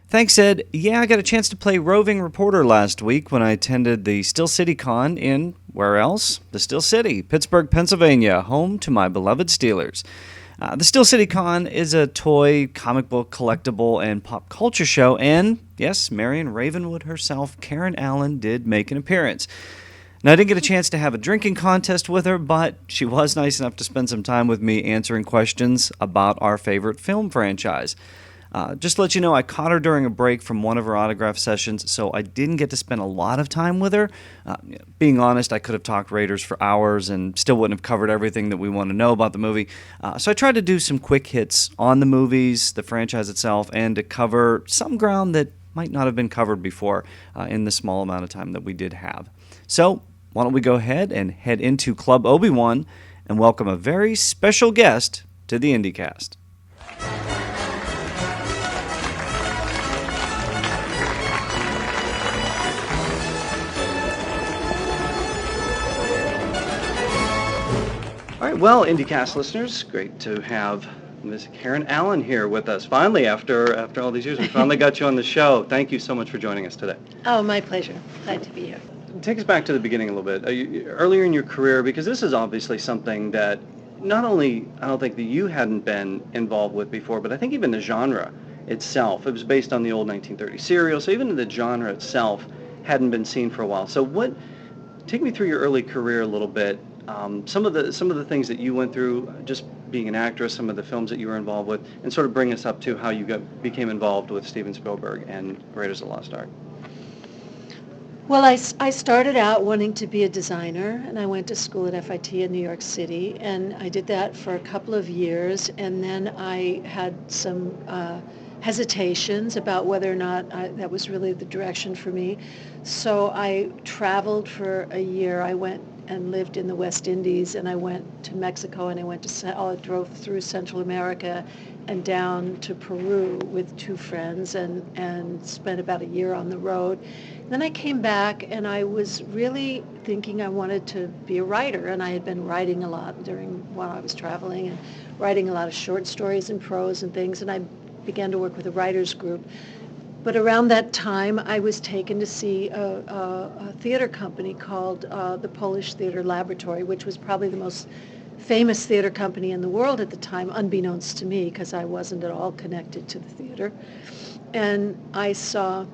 Thanks, Ed. Yeah, I got a chance to play roving reporter last week when I attended the Still City Con in, where else? The Still City, Pittsburgh, Pennsylvania, home to my beloved Steelers. The Still City Con is a toy, comic book, collectible, and pop culture show, and yes, Marion Ravenwood herself, Karen Allen, did make an appearance. Now, I didn't get a chance to have a drinking contest with her, but she was nice enough to spend some time with me answering questions about our favorite film franchise. Just to let you know, I caught her during a break from one of her autograph sessions, so I didn't get to spend a lot of time with her. Being honest, I could have talked Raiders for hours and still wouldn't have covered everything that we want to know about the movie. So I tried to do some quick hits on the movies, the franchise itself, and to cover some ground that might not have been covered before in the small amount of time that we did have. So why don't we go ahead and head into Club Obi-Wan and welcome a very special guest to the IndyCast. All right, well, IndyCast listeners, great to have Ms. Karen Allen here with us. Finally, after all these years, we finally got you on the show. Thank you so much for joining us today. Oh, my pleasure. Glad to be here. Take us back to the beginning a little bit. Earlier in your career, because this is obviously something that not only I don't think that you hadn't been involved with before, but I think even the genre itself, it was based on the old 1930s serial, so even the genre itself hadn't been seen for a while. So take me through your early career a little bit. Some of the things that you went through, just being an actress, some of the films that you were involved with, and sort of bring us up to how you became involved with Steven Spielberg and Raiders of the Lost Ark. Well, I started out wanting to be a designer, and I went to school at FIT in New York City, and I did that for a couple of years, and then I had some hesitations about whether or not that was really the direction for me. So I traveled for a year. I went and lived in the West Indies, and I went to Mexico, and I drove through Central America and down to Peru with two friends and spent about a year on the road. Then I came back, and I was really thinking I wanted to be a writer, and I had been writing a lot while I was traveling and writing a lot of short stories and prose and things, and I began to work with a writers group. But around that time, I was taken to see a theater company called the Polish Theater Laboratory, which was probably the most famous theater company in the world at the time, unbeknownst to me, because I wasn't at all connected to the theater. And I saw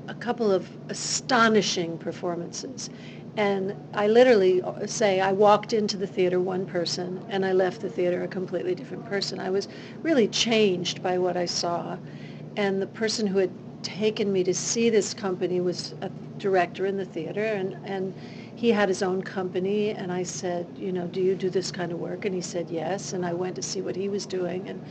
a couple of astonishing performances. And I literally say I walked into the theater one person, and I left the theater a completely different person. I was really changed by what I saw. And the person who had taken me to see this company was a director in the theater, and he had his own company, and I said, do you do this kind of work? And he said, yes, and I went to see what he was doing, and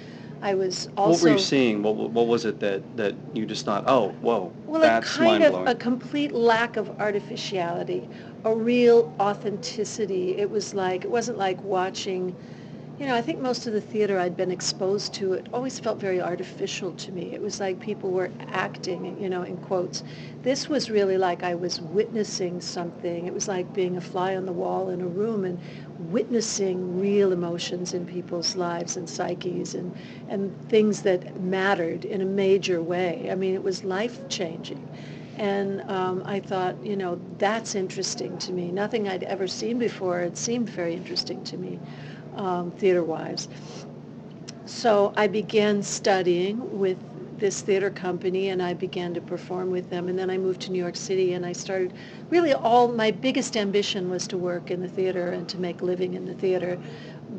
I was also... What were you seeing? What was it that you just thought, oh, whoa, that's mind-blowing? A complete lack of artificiality, a real authenticity. It wasn't like watching... I think most of the theater I'd been exposed to, it always felt very artificial to me. It was like people were acting, in quotes. This was really like I was witnessing something. It was like being a fly on the wall in a room and witnessing real emotions in people's lives and psyches and things that mattered in a major way. I mean, it was life-changing. And I thought, that's interesting to me. Nothing I'd ever seen before. It seemed very interesting to me. Theater-wise. So I began studying with this theater company, and I began to perform with them, and then I moved to New York City, and I started, really my biggest ambition was to work in the theater and to make a living in the theater,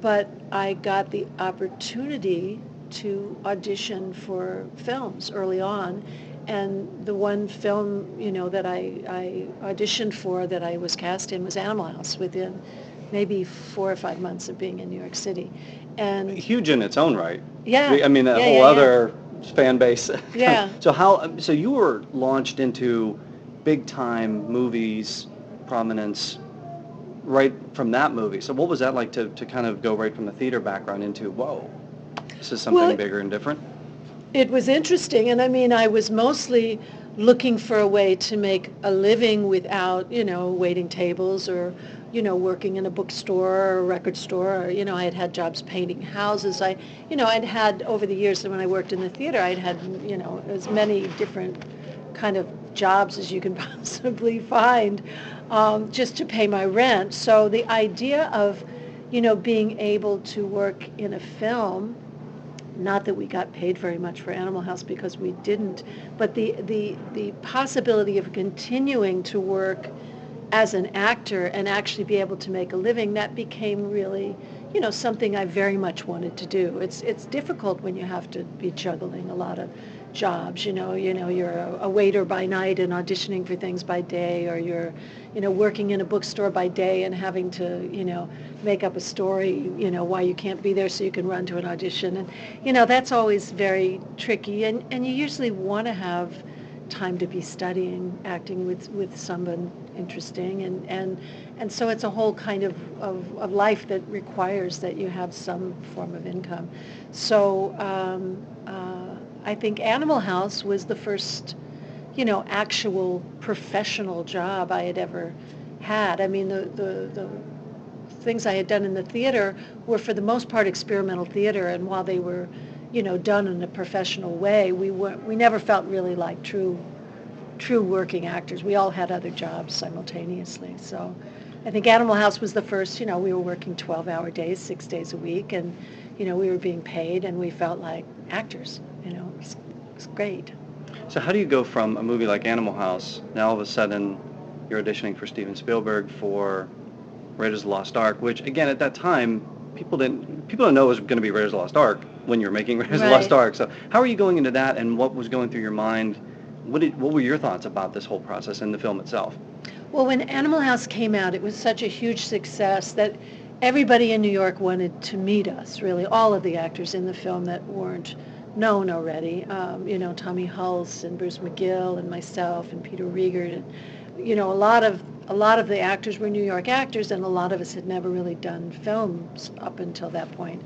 but I got the opportunity to audition for films early on, and the one film, that I auditioned for that I was cast in was Animal House within maybe 4 or 5 months of being in New York City. And huge in its own right. Yeah. I mean, that whole other fan base. Yeah. So you were launched into big time movies, prominence, right from that movie. So what was that like to kind of go right from the theater background into, whoa, this is something bigger and different? It was interesting, and I mean, I was mostly looking for a way to make a living without, waiting tables or, working in a bookstore or a record store, or, I had had jobs painting houses. I'd had over the years that when I worked in the theater, I'd had, as many different kind of jobs as you can possibly find, just to pay my rent. So the idea of, being able to work in a film, not that we got paid very much for Animal House because we didn't, but the possibility of continuing to work as an actor and actually be able to make a living, that became really, something I very much wanted to do. It's difficult when you have to be juggling a lot of jobs. You're a waiter by night and auditioning for things by day, or you're, working in a bookstore by day and having to, make up a story, why you can't be there so you can run to an audition. And, that's always very tricky. And you usually want to have time to be studying acting with someone interesting, and so it's a whole kind of life that requires that you have some form of income. So I think Animal House was the first, actual professional job I had ever had. I mean, the things I had done in the theater were for the most part experimental theater, and while they were done in a professional way, we never felt really like true working actors. We all had other jobs simultaneously. So I think Animal House was the first, we were working 12-hour days, 6 days a week, and we were being paid, and we felt like actors. It was great. So how do you go from a movie like Animal House, now all of a sudden you're auditioning for Steven Spielberg for Raiders of the Lost Ark, which again at that time people didn't know it was going to be Raiders of the Lost Ark when you're making Raiders of the Lost Ark. So how are you going into that, and what was going through your mind? What were your thoughts about this whole process and the film itself? Well, when Animal House came out, it was such a huge success that everybody in New York wanted to meet us, really, all of the actors in the film that weren't known already. Tommy Hulse and Bruce McGill and myself and Peter Riegert. And, a lot of the actors were New York actors, and a lot of us had never really done films up until that point.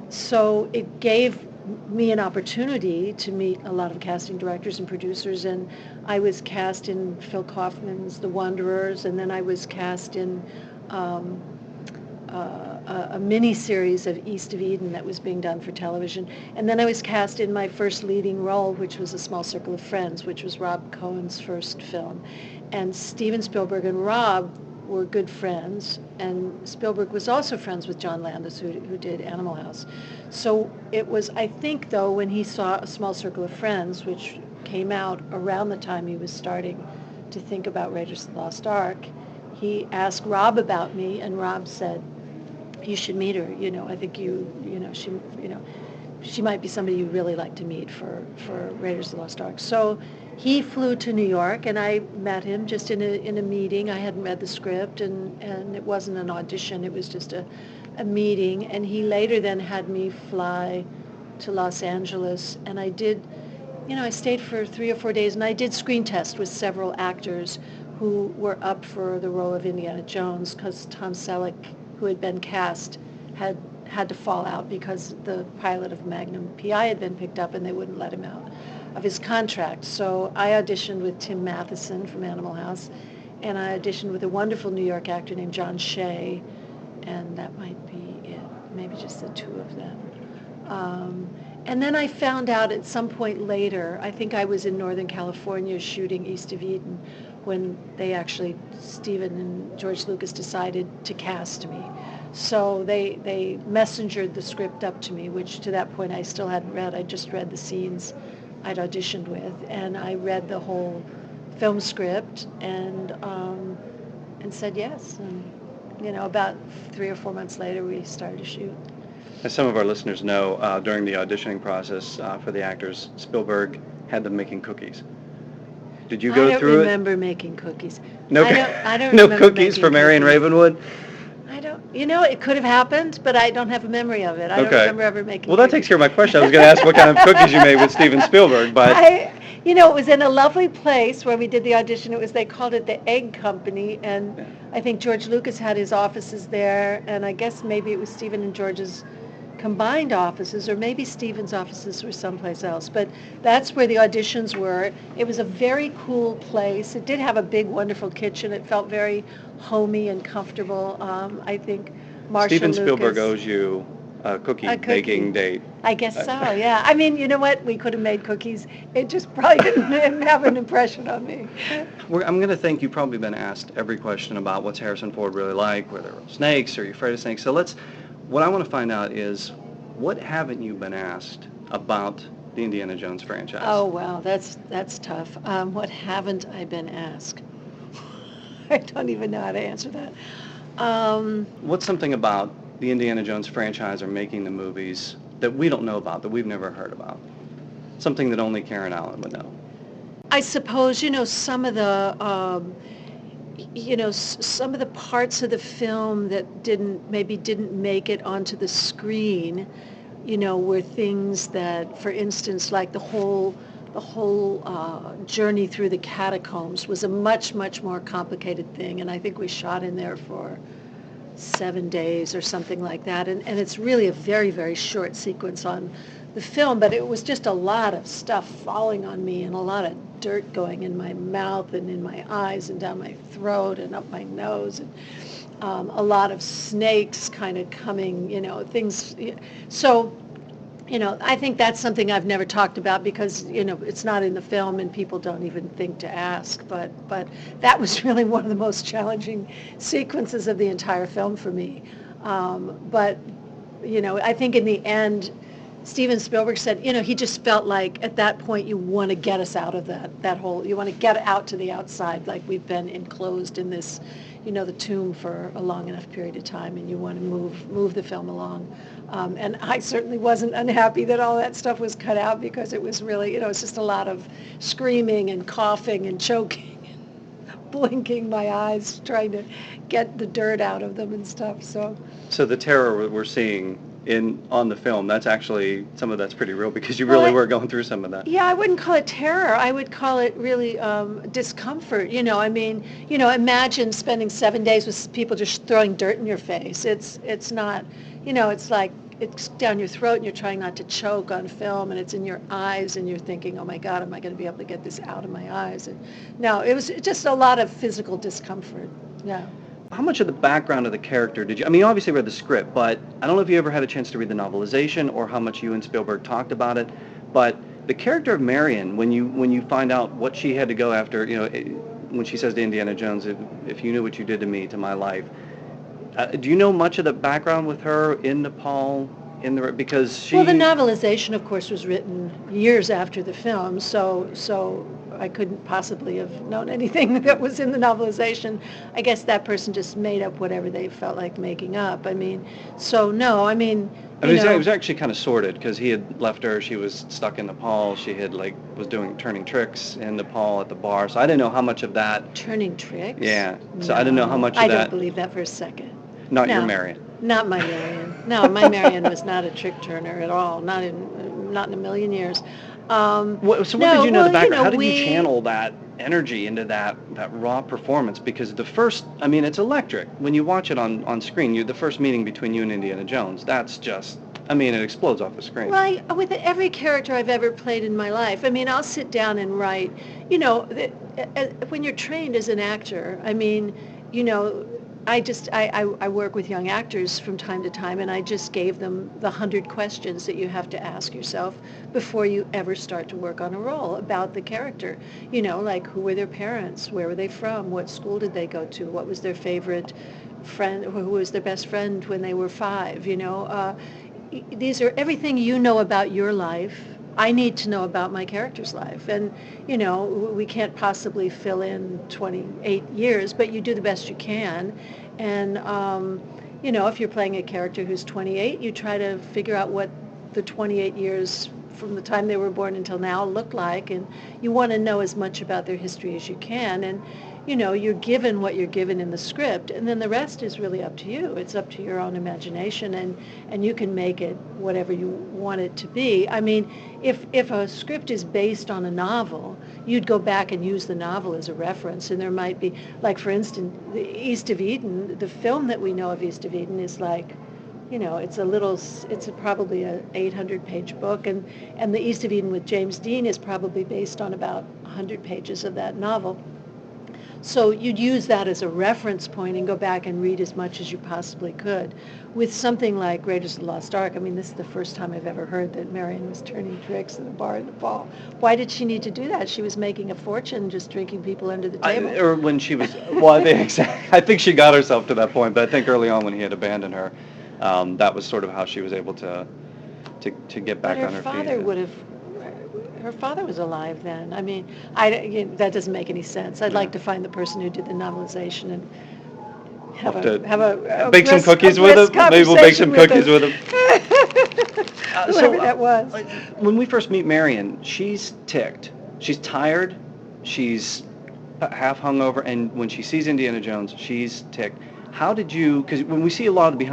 So it gave me an opportunity to meet a lot of casting directors and producers, and I was cast in Phil Kaufman's The Wanderers, and then I was cast in a mini-series of East of Eden that was being done for television, and then I was cast in my first leading role, which was A Small Circle of Friends, which was Rob Cohen's first film. And Steven Spielberg and Rob were good friends, and Spielberg was also friends with John Landis, who did Animal House. So it was, I think, though, when he saw A Small Circle of Friends, which came out around the time he was starting to think about Raiders of the Lost Ark, he asked Rob about me, and Rob said, "You should meet her. I think she might be somebody you'd really like to meet for Raiders of the Lost Ark." So he flew to New York, and I met him just in a meeting. I hadn't read the script, and it wasn't an audition. It was just a meeting. And he later then had me fly to Los Angeles, and I did, I stayed for 3 or 4 days, and I did screen tests with several actors who were up for the role of Indiana Jones, because Tom Selleck, who had been cast, had to fall out because the pilot of Magnum PI had been picked up, and they wouldn't let him out of his contract. So I auditioned with Tim Matheson from Animal House, and I auditioned with a wonderful New York actor named John Shea, and that might be it, maybe just the two of them. And then I found out at some point later, I think I was in Northern California shooting East of Eden, when they actually, Steven and George Lucas decided to cast me. So they messengered the script up to me, which to that point I still hadn't read. I just read the scenes I'd auditioned with, and I read the whole film script and said yes. And about 3 or 4 months later, we started to shoot. As some of our listeners know, during the auditioning process for the actors, Spielberg had them making cookies. Did you go through it? I don't remember making cookies. No, I don't no remember cookies for making Marion cookies. Ravenwood? I don't. It could have happened, but I don't have a memory of it. I don't remember ever making. Well, that takes care of my question. I was going to ask what kind of cookies you made with Steven Spielberg, but it was in a lovely place where we did the audition. They called it the Egg Company, and I think George Lucas had his offices there, and I guess maybe it was Steven and George's combined offices, or maybe Stephen's offices were someplace else, but that's where the auditions were. It was a very cool place. It did have a big, wonderful kitchen. It felt very homey and comfortable. I think Marcia Steven Lucas. Spielberg owes you a cookie baking date. I guess so, yeah. I mean, you know what? We could have made cookies. It just probably didn't have an impression on me. I'm going to think you've probably been asked every question about what's Harrison Ford really like, whether snakes, or you're afraid of snakes. So what I want to find out is, what haven't you been asked about the Indiana Jones franchise? Oh, wow, that's tough. What haven't I been asked? I don't even know how to answer that. What's something about the Indiana Jones franchise or making the movies that we don't know about, that we've never heard about? Something that only Karen Allen would know. I suppose, some of the, some of the parts of the film that didn't make it onto the screen, were things that, for instance, like the whole journey through the catacombs was a much, much more complicated thing, and I think we shot in there for 7 days or something like that, and it's really a very, very short sequence on the film, but it was just a lot of stuff falling on me and a lot of dirt going in my mouth and in my eyes and down my throat and up my nose, and a lot of snakes kind of coming, things. So, I think that's something I've never talked about because, it's not in the film and people don't even think to ask. But that was really one of the most challenging sequences of the entire film for me. But, I think in the end, Steven Spielberg said, he just felt like at that point you want to get us out of that hole. You want to get out to the outside, like we've been enclosed in this, the tomb for a long enough period of time, and you want to move the film along. And I certainly wasn't unhappy that all that stuff was cut out because it was really, it's just a lot of screaming and coughing and choking and blinking my eyes, trying to get the dirt out of them and stuff. So the terror we're seeing on the film, that's actually, some of that's pretty real because you really were going through some of that. Yeah, I wouldn't call it terror. I would call it really discomfort. Imagine spending 7 days with people just throwing dirt in your face. It's not, it's like it's down your throat and you're trying not to choke on film, and it's in your eyes and you're thinking, oh my God, am I going to be able to get this out of my eyes? And no, it was just a lot of physical discomfort. Yeah. How much of the background of the character did you, you obviously read the script, but I don't know if you ever had a chance to read the novelization or how much you and Spielberg talked about it, but the character of Marion, when you find out what she had to go after, when she says to Indiana Jones, if you knew what you did to me, to my life, do you know much of the background with her in Nepal? Because she... Well, the novelization, of course, was written years after the film, so I couldn't possibly have known anything that was in the novelization. I guess that person just made up whatever they felt like making up. It was actually kind of sorted because he had left her. She was stuck in Nepal. She had was doing turning tricks in Nepal at the bar. So I didn't know how much of that. Turning tricks? Yeah. So No, I didn't know how much of that. I don't believe that for a second. Not No. your Marion. Not my Marion. No, my Marion was not a trick turner at all. Not in a million years. So what did you know the background? How did you channel that energy into that raw performance? Because the first, it's electric. When you watch it on screen, the first meeting between you and Indiana Jones, that's just, it explodes off the screen. Well, with every character I've ever played in my life, I'll sit down and write, when you're trained as an actor, I work with young actors from time to time, and I just gave them the 100 questions that you have to ask yourself before you ever start to work on a role about the character. Like who were their parents, where were they from, what school did they go to, what was their favorite friend, who was their best friend when they were 5. These are everything you know about your life. I need to know about my character's life. And, we can't possibly fill in 28 years, but you do the best you can. And, if you're playing a character who's 28, you try to figure out what the 28 years from the time they were born until now look like. And you want to know as much about their history as you can. And, you're given what you're given in the script, and then the rest is really up to you. It's up to your own imagination, and you can make it whatever you want it to be. If a script is based on a novel, you'd go back and use the novel as a reference, and there might be, like, for instance, the East of Eden, the film that we know of East of Eden is like it's probably a 800-page book, and The East of Eden with James Dean is probably based on about 100 pages of that novel. So you'd use that as a reference point and go back and read as much as you possibly could. With something like Raiders of the Lost Ark, I mean, this is the first time I've ever heard that Marion was turning tricks at a bar in the fall. Why did she need to do that? She was making a fortune just drinking people under the table. Or when she was, well, I think she got herself to that point, but I think early on when he had abandoned her, that was sort of how she was able to get back on her feet. Her father was alive then. I mean, that doesn't make any sense. I'd like to find the person who did the novelization and have a bake some cookies with him. Maybe we'll bake some cookies with him. Whoever that was. When we first meet Marion, she's ticked. She's tired. She's half hungover, and when she sees Indiana Jones, she's ticked. How did you? Because when we see a lot of the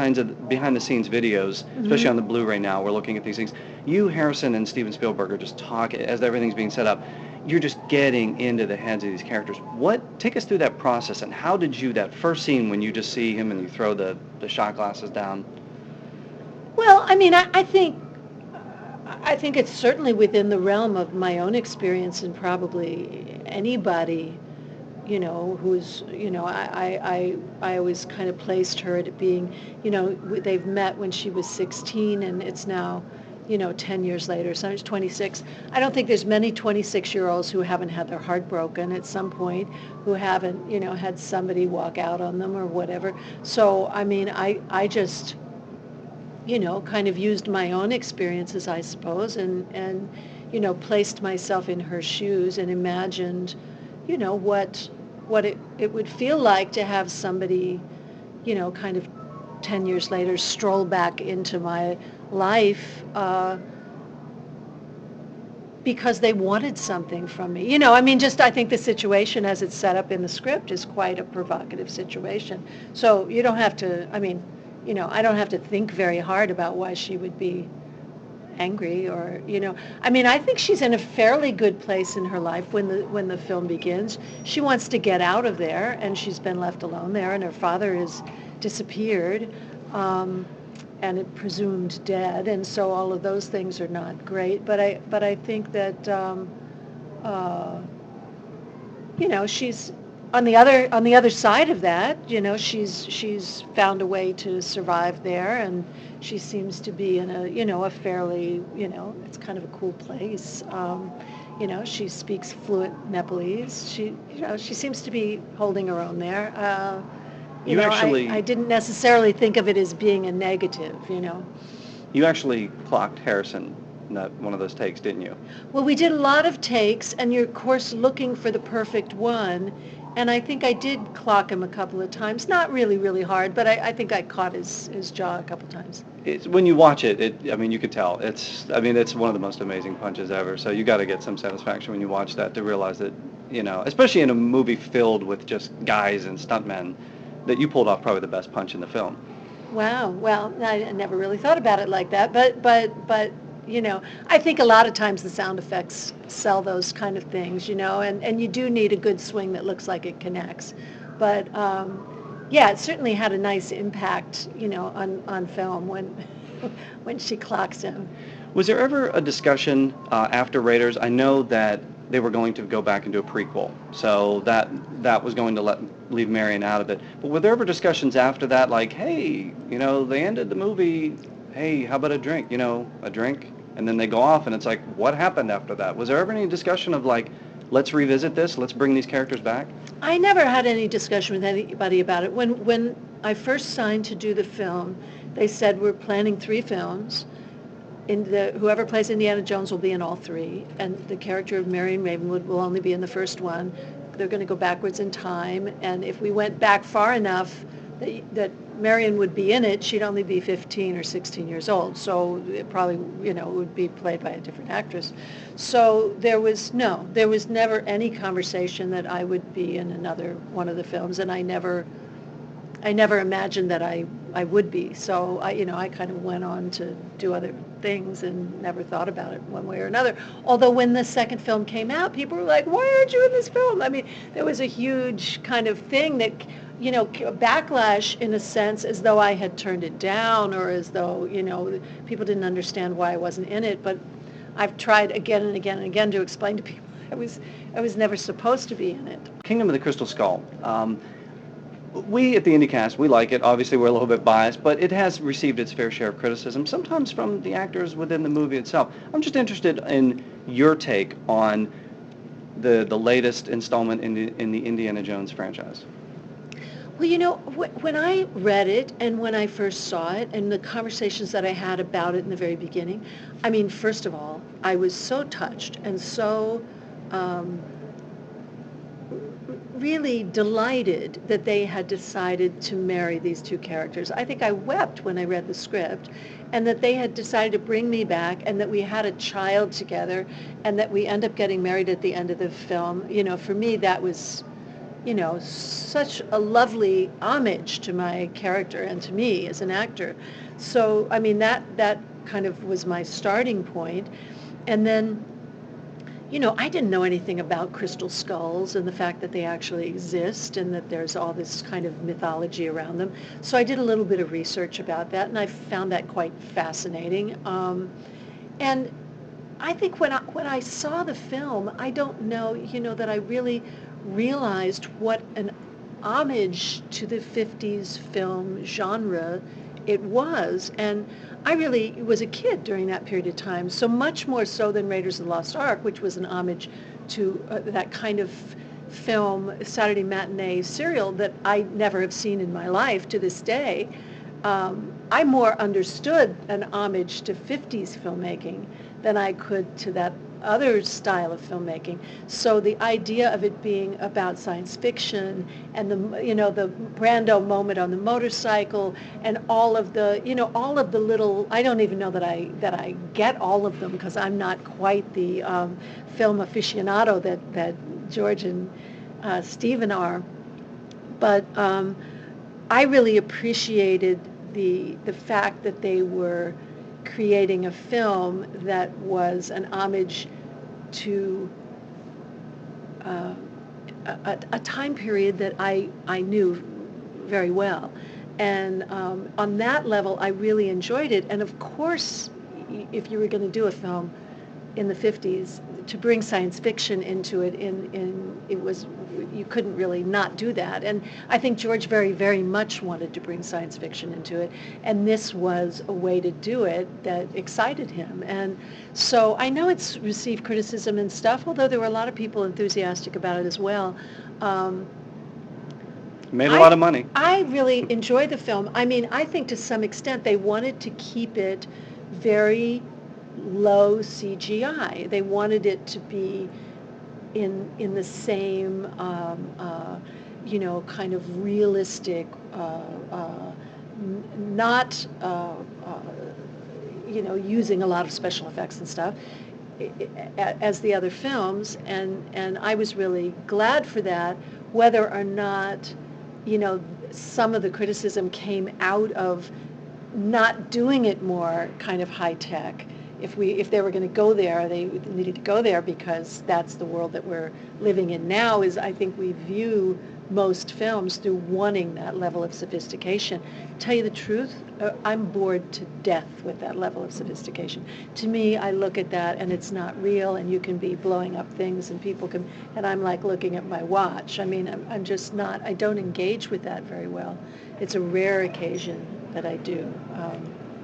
behind-the-scenes videos, especially on the Blu-ray now, we're looking at these things. You, Harrison, and Steven Spielberg are just talking as everything's being set up. You're just getting into the heads of these characters. Take us through that process, and how did you, that first scene when you just see him and you throw the shot glasses down? Well, I mean, I think it's certainly within the realm of my own experience, and probably anybody, who's, I always kind of placed her at being, they've met when she was 16, and it's now, 10 years later, so she's 26. I don't think there's many 26-year-olds who haven't had their heart broken at some point, who haven't, had somebody walk out on them or whatever. So, I mean, I just, kind of used my own experiences, I suppose, and placed myself in her shoes and imagined, what it would feel like to have somebody, kind of 10 years later stroll back into my life because they wanted something from me. I mean, I think the situation as it's set up in the script is quite a provocative situation. So you don't have to, I mean, I don't have to think very hard about why she would be angry or, I mean, I think she's in a fairly good place in her life when the film begins. She wants to get out of there, and she's been left alone there, and her father has disappeared, and it presumed dead, and so all of those things are not great. But I think that, she's on the other side of that. She's found a way to survive there, and she seems to be in a fairly, it's kind of a cool place. She speaks fluent Nepalese. She seems to be holding her own there. I didn't necessarily think of it as being a negative. You actually clocked Harrison in that one of those takes, didn't you? Well, we did a lot of takes, and you're of course looking for the perfect one. And I think I did clock him a couple of times. Not really, really hard, but I think I caught his jaw a couple times. When you watch it, I mean, you could tell. It's one of the most amazing punches ever. So you got to get some satisfaction when you watch that to realize that, especially in a movie filled with just guys and stuntmen, that you pulled off probably the best punch in the film. Wow. Well, I never really thought about it like that, but I think a lot of times the sound effects sell those kind of things, and you do need a good swing that looks like it connects. But it certainly had a nice impact, on film when she clocks him. Was there ever a discussion after Raiders? I know that they were going to go back and do a prequel, so that was going to leave Marion out of it. But were there ever discussions after that, like, hey, they ended the movie, hey, how about a drink? A drink? And then they go off, and it's like, what happened after that? Was there ever any discussion of, like, let's revisit this, let's bring these characters back? I never had any discussion with anybody about it. When I first signed to do the film, they said we're planning 3 films. Whoever plays Indiana Jones will be in all 3, and the character of Marion Ravenwood will only be in the first one. They're going to go backwards in time, and if we went back far enough that Marion would be in it, she'd only be 15 or 16 years old, so it probably, would be played by a different actress. So there was never any conversation that I would be in another one of the films, and I never imagined that I would be. So I kind of went on to do other things and never thought about it one way or another. Although when the second film came out, people were like, why aren't you in this film? I mean, there was a huge kind of thing that, backlash in a sense, as though I had turned it down, or as though, people didn't understand why I wasn't in it. But I've tried again and again and again to explain to people I was never supposed to be in it. Kingdom of the Crystal Skull. We at the IndyCast, we like it. Obviously, we're a little bit biased, but it has received its fair share of criticism, sometimes from the actors within the movie itself. I'm just interested in your take on the latest installment in the Indiana Jones franchise. Well, when I read it and when I first saw it and the conversations that I had about it in the very beginning, I mean, first of all, I was so touched and so really delighted that they had decided to marry these two characters. I think I wept when I read the script, and that they had decided to bring me back, and that we had a child together, and that we end up getting married at the end of the film. For me, that was, such a lovely homage to my character and to me as an actor. So, I mean, that kind of was my starting point. And then, I didn't know anything about crystal skulls and the fact that they actually exist and that there's all this kind of mythology around them. So I did a little bit of research about that, and I found that quite fascinating. And I think when I saw the film, I don't know, that I really realized what an homage to the 50s film genre it was. And I really was a kid during that period of time, so much more so than Raiders of the Lost Ark, which was an homage to that kind of film, Saturday matinee serial that I never have seen in my life to this day. I more understood an homage to 50s filmmaking than I could to that other style of filmmaking. So the idea of it being about science fiction and the Brando moment on the motorcycle and all of the little, I don't even know that I get all of them, because I'm not quite the film aficionado that George and Stephen are. But I really appreciated the fact that they were creating a film that was an homage to a time period that I knew very well. And on that level, I really enjoyed it. And of course, if you were going to do a film in the 50s, to bring science fiction into it, you couldn't really not do that. And I think George very, very much wanted to bring science fiction into it, and this was a way to do it that excited him. And so I know it's received criticism and stuff, although there were a lot of people enthusiastic about it as well. Made a lot of money. I really enjoyed the film. I mean, I think to some extent they wanted to keep it very low CGI. They wanted it to be in the same kind of realistic, not using a lot of special effects and stuff as the other films, and I was really glad for that. Whether or not some of the criticism came out of not doing it more kind of high tech. If they were going to go there, they needed to go there, because that's the world that we're living in now. Is, I think, we view most films through wanting that level of sophistication. Tell you the truth, I'm bored to death with that level of sophistication. To me, I look at that and it's not real, and you can be blowing up things and people can, and I'm like looking at my watch. I mean, I'm just not, I don't engage with that very well. It's a rare occasion that I do.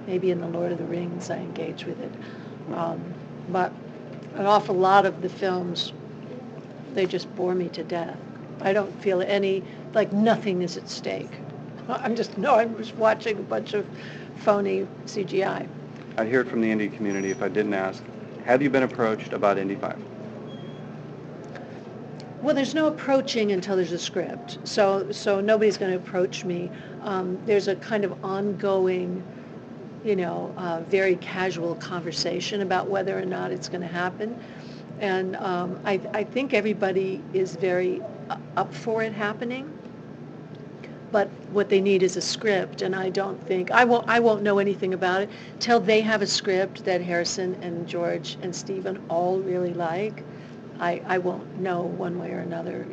Maybe in The Lord of the Rings I engage with it. But an awful lot of the films, they just bore me to death. I don't feel like nothing is at stake. I'm just watching a bunch of phony CGI. I'd hear it from the indie community if I didn't ask. Have you been approached about Indy 5? Well, there's no approaching until there's a script. So nobody's going to approach me. There's a kind of ongoing, very casual conversation about whether or not it's going to happen. And I think everybody is very up for it happening. But what they need is a script, and I don't think I won't know anything about it till they have a script that Harrison and George and Stephen all really like. I won't know one way or another,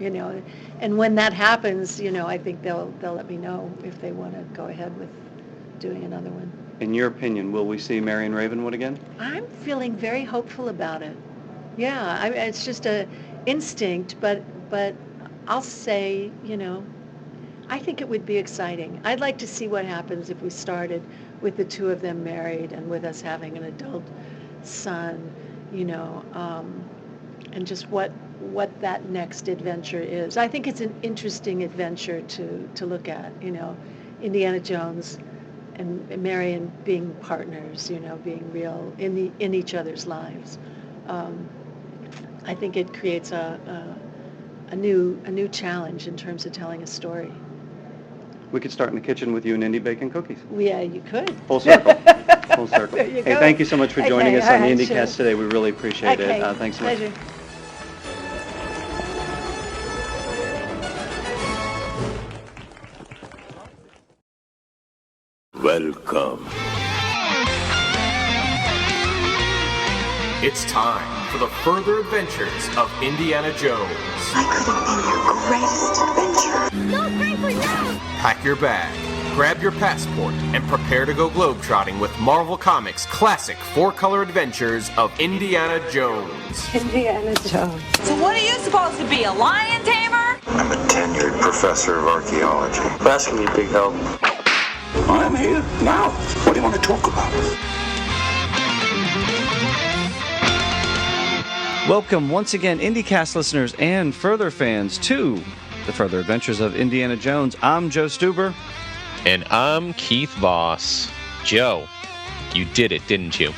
And when that happens, I think they'll let me know if they want to go ahead with doing another one. In your opinion, will we see Marion Ravenwood again? I'm feeling very hopeful about it. Yeah, it's just a instinct, but I'll say, I think it would be exciting. I'd like to see what happens if we started with the two of them married and with us having an adult son, and just what that next adventure is. I think it's an interesting adventure to look at, Indiana Jones and Marion being partners, being real in each other's lives. I think it creates a new challenge in terms of telling a story. We could start in the kitchen with you and Indy baking cookies. Yeah, you could. Full circle. Full circle. There you Hey, go. thank you so much for joining us Okay, on the all right, IndyCast sure. today. We really appreciate Okay, it. Thanks so much. pleasure. Welcome. It's time for the further adventures of Indiana Jones. I could have been your greatest adventure. Pack your bag, grab your passport, and prepare to go globetrotting with Marvel Comics' classic four-color adventures of Indiana Jones. Indiana Jones. So what are you supposed to be, a lion tamer? I'm a tenured professor of archaeology. That's gonna be a big help. I'm here now. What do you want to talk about? Welcome once again, IndyCast listeners and further fans, to the further adventures of Indiana Jones. I'm Joe Stuber. And I'm Keith Voss. Joe, you did it, didn't you?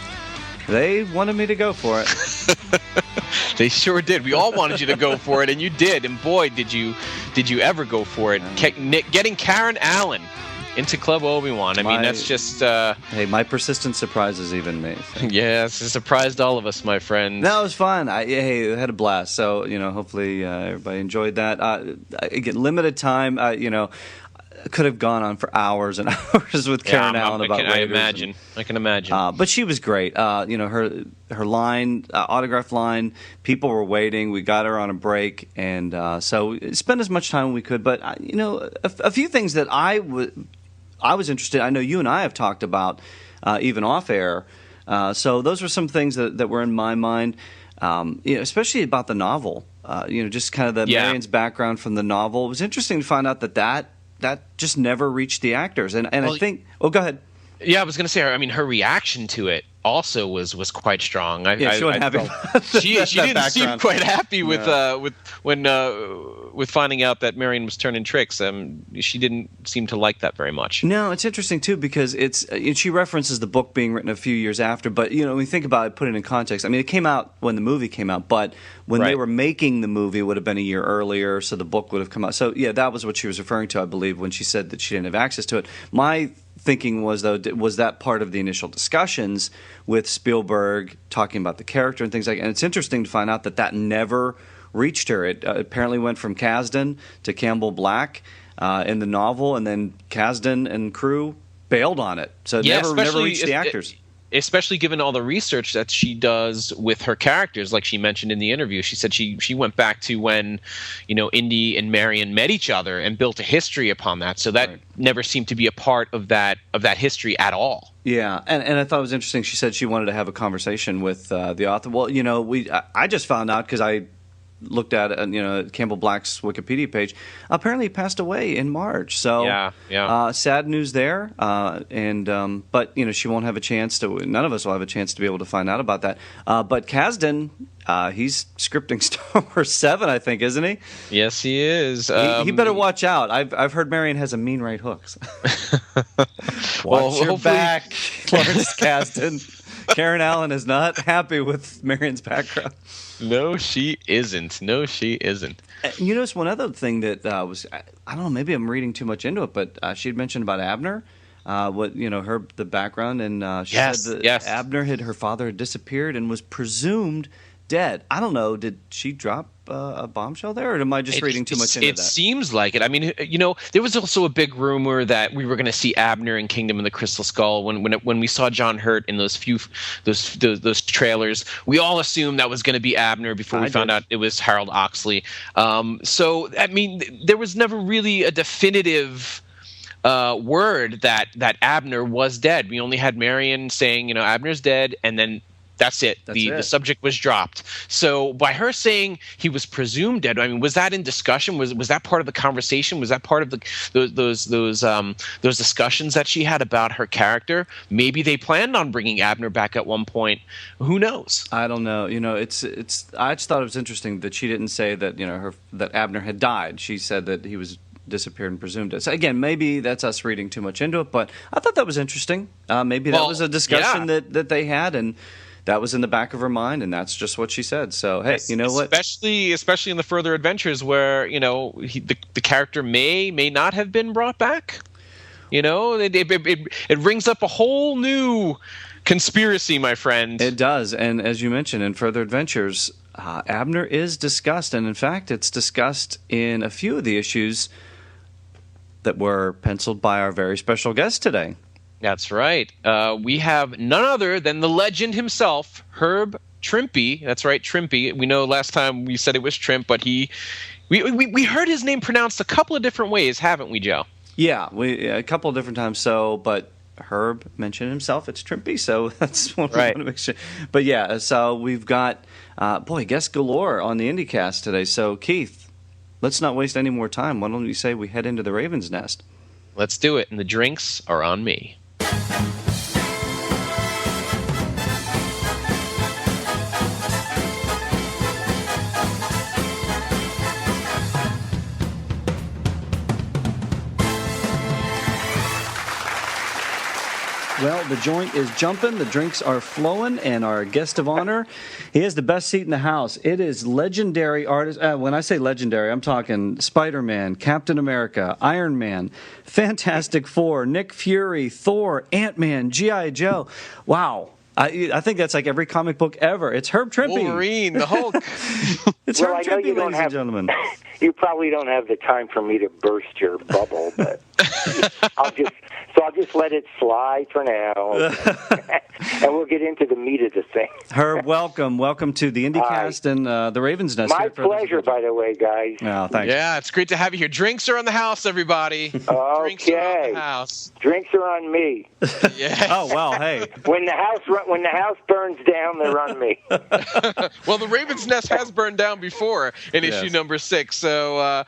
They wanted me to go for it. They sure did. We all wanted you to go for it, and you did. And boy, did you ever go for it. Getting Karen Allen into Club Obi-Wan. I mean, that's just... Hey, my persistence surprises even me. So. Yes, it surprised all of us, my friend. No, it was fun. I had a blast. So, hopefully everybody enjoyed that. Again, limited time, could have gone on for hours and hours with Karen Allen about Raiders. I can imagine. But she was great. Her line, autograph line, people were waiting. We got her on a break, and so spent as much time as we could. But a few things that I was interested. I know you and I have talked about even off air. So those were some things that were in my mind, especially about the novel. Just kind of the Marion's background from the novel. It was interesting to find out that just never reached the actors. And I think... Oh, go ahead. Yeah, I was going to say, her reaching to it also was quite strong. She wasn't happy. She didn't seem quite happy with finding out that Marion was turning tricks. She didn't seem to like that very much. No, it's interesting too because she references the book being written a few years after. But when you think about it, put it in context. I mean, it came out when the movie came out, but when they were making the movie, it would have been a year earlier, so the book would have come out. So yeah, that was what she was referring to, I believe, when she said that she didn't have access to it. My thinking was, though, was that part of the initial discussions with Spielberg talking about the character and things like that. And it's interesting to find out that never reached her. It apparently went from Kasdan to Campbell Black in the novel, and then Kasdan and crew bailed on it. So it never reached the actors. Especially given all the research that she does with her characters, like she mentioned in the interview. She said she went back to when, Indy and Marion met each other and built a history upon that. So that never seemed to be a part of that history at all. Yeah, and I thought it was interesting. She said she wanted to have a conversation with the author. Well, I just found out because I looked at Campbell Black's Wikipedia page. Apparently, he passed away in March. So sad news there. But she won't have a chance to. None of us will have a chance to be able to find out about that. But Kasdan, he's scripting Star Wars 7, I think, isn't he? Yes, he is. He better watch out. I've heard Marion has a mean right hooks. Watch your back, Lawrence Kasdan. Karen Allen is not happy with Marion's background. No, she isn't. You notice one other thing that was, I don't know, maybe I'm reading too much into it, but she had mentioned about Abner, the background, and she said that Abner her father had disappeared and was presumed dead. I don't know. Did she drop a bombshell there, or am I just reading too much into that? It seems like it. I mean, there was also a big rumor that we were going to see Abner in Kingdom of the Crystal Skull. When we saw John Hurt in those trailers, we all assumed that was going to be Abner before we found out it was Harold Oxley. So I mean, there was never really a definitive word that Abner was dead. We only had Marion saying, Abner's dead, and then that's it. The subject was dropped. So by her saying he was presumed dead, I mean, was that in discussion? Was that part of the conversation? Was that part of those discussions that she had about her character? Maybe they planned on bringing Abner back at one point. Who knows? I don't know. It's. I just thought it was interesting that she didn't say that that Abner had died. She said that he was disappeared and presumed dead. So again, maybe that's us reading too much into it, but I thought that was interesting. Maybe that was a discussion that they had, and that was in the back of her mind, and that's just what she said. So, hey, you know what? Especially in the further adventures where, the character may not have been brought back. It brings up a whole new conspiracy, my friend. It does. And as you mentioned, in further adventures, Abner is discussed. And in fact, it's discussed in a few of the issues that were penciled by our very special guest today. That's right. We have none other than the legend himself, Herb Trimpe. That's right, Trimpe. We know last time we said it was Trimpe, but we heard his name pronounced a couple of different ways, haven't we, Joe? Yeah, a couple of different times. So, but Herb mentioned himself. It's Trimpe, so that's what we want to make sure. But yeah, so we've got guests galore on the IndyCast today. So Keith, let's not waste any more time. Why don't you say we head into the Raven's Nest? Let's do it, and the drinks are on me. Well, the joint is jumping, the drinks are flowing, and our guest of honor, he has the best seat in the house. It is legendary artist. When I say legendary, I'm talking Spider-Man, Captain America, Iron Man, Fantastic Four, Nick Fury, Thor, Ant-Man, G.I. Joe. Wow. I think that's like every comic book ever. It's Herb Trimpe. Wolverine, the Hulk. It's Herb Trimpe, ladies and gentlemen. You probably don't have the time for me to burst your bubble, but I'll just let it slide for now, and we'll get into the meat of the thing. Herb, welcome to the IndyCast and the Raven's Nest. My pleasure, by the way, guys. Oh, thanks. Yeah, it's great to have you here. Drinks are on the house, everybody. Okay. Drinks are on the house. Drinks are on me. Yeah. Oh well, hey. When the house burns down, they're on me. Well, the Raven's Nest has burned down before in issue number 6. So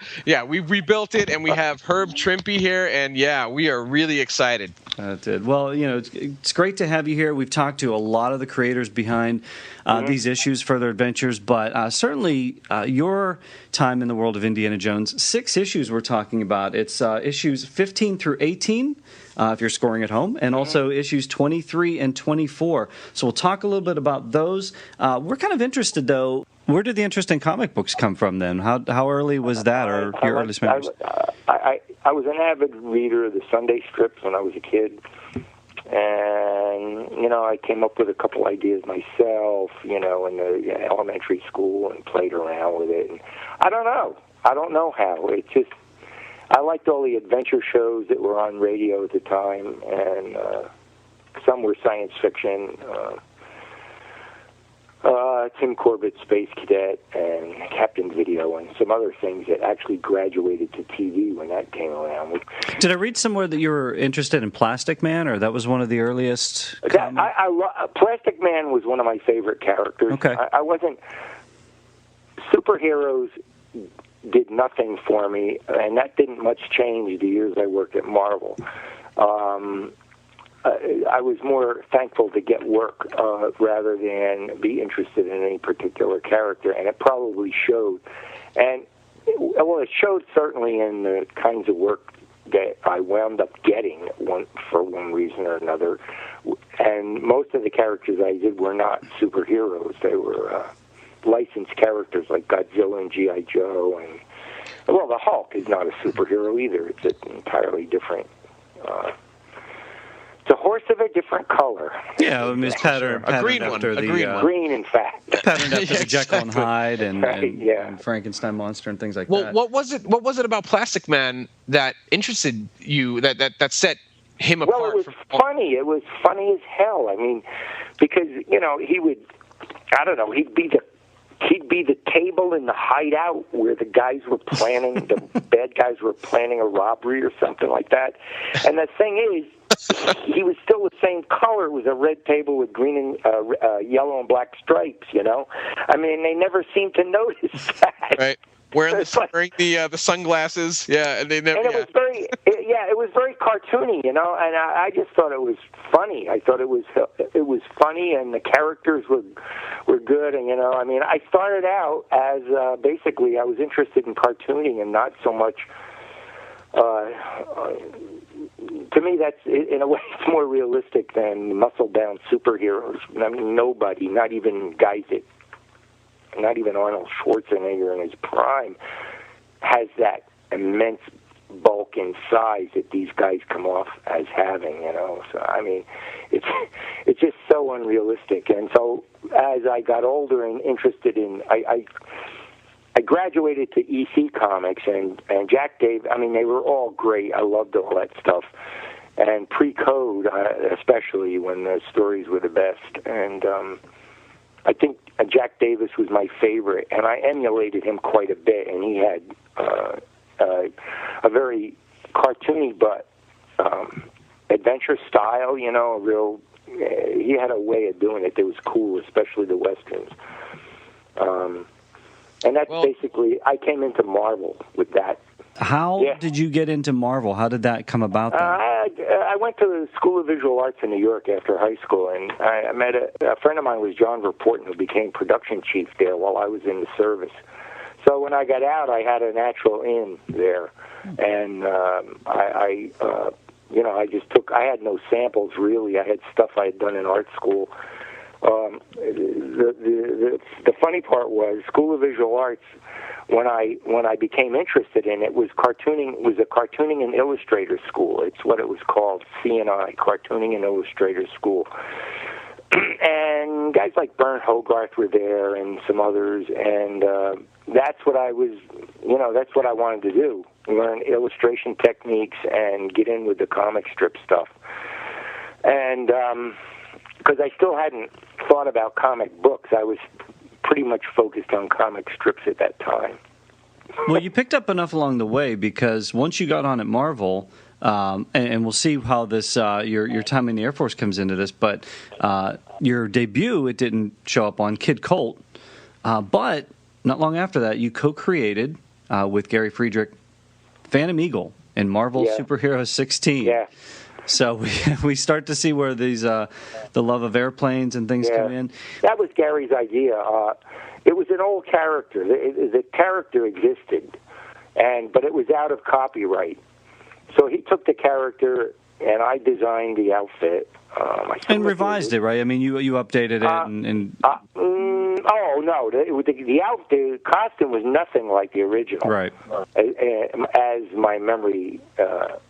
we rebuilt it, and we have Herb Trimpe here, and we are really excited. Well, it's great to have you here. We've talked to a lot of the creators behind these issues, Further Adventures, but certainly your time in the world of Indiana Jones. 6 issues we're talking about. It's issues 15 through 18, if you're scoring at home, and also issues 23 and 24. So we'll talk a little bit about those. We're kind of interested, though. Where did the interest in comic books come from then? How early was that, or your earliest memories? I was an avid reader of the Sunday strips when I was a kid, and I came up with a couple ideas myself, in the elementary school, and played around with it. And I don't know how. It's just I liked all the adventure shows that were on radio at the time, and some were science fiction. Tim Corbett's Space Cadet and Captain Video and some other things that actually graduated to TV when that came around. Did I read somewhere that you were interested in Plastic Man, or that was one of the earliest? Plastic Man was one of my favorite characters. Okay. I wasn't... Superheroes did nothing for me, and that didn't much change the years I worked at Marvel. I was more thankful to get work rather than be interested in any particular character, and it probably showed. And, it showed certainly in the kinds of work that I wound up getting for one reason or another. And most of the characters I did were not superheroes. They were licensed characters like Godzilla and G.I. Joe. And, the Hulk is not a superhero either. It's an entirely different It's a horse of a different color. Yeah, I mean, it's patterned green after one. the Green, in fact. patterned after the Jekyll and Exactly. Hyde and, Right, yeah. and Frankenstein monster and things like Well, that. what was it about Plastic Man that interested you? That set him apart? Well, it was from funny. It was funny as hell. I mean, because he would, I don't know, he'd be the table in the hideout where the guys were planning, the bad guys were planning a robbery or something like that. And the thing is, he was still the same color. It was a red table with green and yellow and black stripes. I mean, they never seemed to notice that. Right. Wearing the sunglasses, yeah, and they never. And it was very, it was very cartoony, and I just thought it was funny. I thought it was funny, and the characters were good, and I mean, I started out as basically I was interested in cartooning and not so much. To me, that's in a way it's more realistic than muscle-bound superheroes. I mean, nobody, not even Arnold Schwarzenegger in his prime, has that immense bulk and size that these guys come off as having, So, I mean, it's just so unrealistic. And so as I got older and interested in, I graduated to EC Comics, and Jack Dave, I mean, they were all great. I loved all that stuff. And pre-code, especially when the stories were the best. And I think Jack Davis was my favorite, and I emulated him quite a bit. And he had a very cartoony but adventure style, a real. He had a way of doing it that was cool, especially the westerns. And that's basically, I came into Marvel with that. How did you get into Marvel? How did that come about then? I went to the School of Visual Arts in New York after high school, and I met a friend of mine was John Verporten, who became production chief there while I was in the service. So when I got out, I had a natural in there, and I had no samples really. I had stuff I had done in art school. The funny part was School of Visual Arts. When I became interested in it, was cartooning. Was a cartooning and illustrator school. It's what it was called, CNI, Cartooning and Illustrator School. And guys like Bern Hogarth were there, and some others, and that's what I was. That's what I wanted to do: learn illustration techniques and get in with the comic strip stuff. And because I still hadn't thought about comic books, I was pretty much focused on comic strips at that time. Well, you picked up enough along the way, because once you got on at Marvel, and we'll see how this your time in the Air Force comes into this, but your debut, it didn't show up on Kid Colt, but not long after that, you co-created with Gary Friedrich Phantom Eagle in Marvel Superhero 16. Yeah. So we start to see where these the love of airplanes and things come in. That was Gary's idea. It was an old character. The character existed, but it was out of copyright. So he took the character, and I designed the outfit. And revised it, right? I mean, you updated it oh no, the costume was nothing like the original, right? As my memory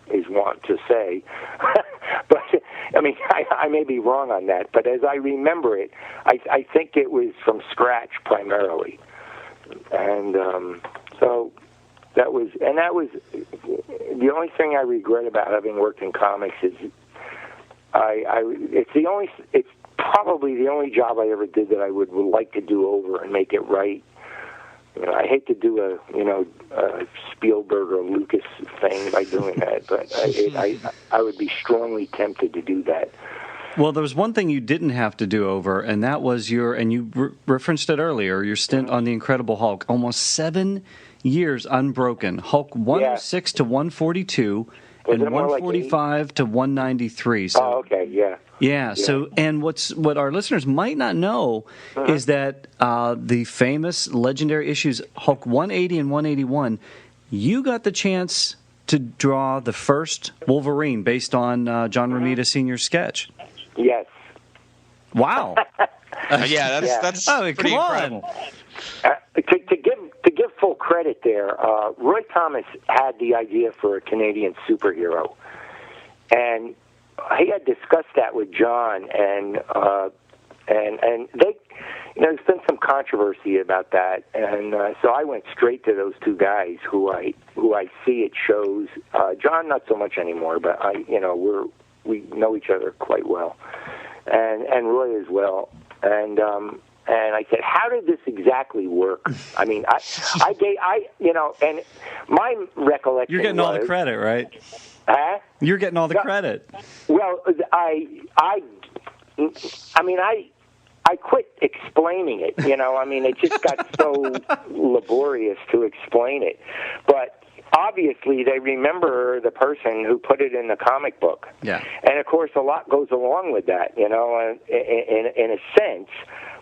is wont to say. But I mean, I may be wrong on that. But as I remember it, I think it was from scratch primarily, and so that was the only thing I regret about having worked in comics is it's probably the only job I ever did that I would like to do over and make it right. I hate to do a Spielberg or Lucas thing by doing that, but I would be strongly tempted to do that. Well, there was one thing you didn't have to do over, and that was you referenced it earlier, your stint on The Incredible Hulk. Almost 7 years unbroken. Hulk 106 to 142 and 145 to 193. So, okay, yeah. Yeah. So, and what our listeners might not know is that the famous legendary issues Hulk 180 and 181, you got the chance to draw the first Wolverine based on John Romita Sr.'s sketch. Yes. Wow. That's pretty incredible. To give full credit there, Roy Thomas had the idea for a Canadian superhero, and he had discussed that with John, and they, there's been some controversy about that, and so I went straight to those two guys who I see at shows. John, not so much anymore, but we know each other quite well, and Roy as well, and I said, how did this exactly work? I mean, and my recollection. You're getting all the credit, right? Huh? You're getting all the credit. Well, I quit explaining it. I mean, it just got so laborious to explain it. But obviously, they remember the person who put it in the comic book. Yeah. And of course, a lot goes along with that. In a sense,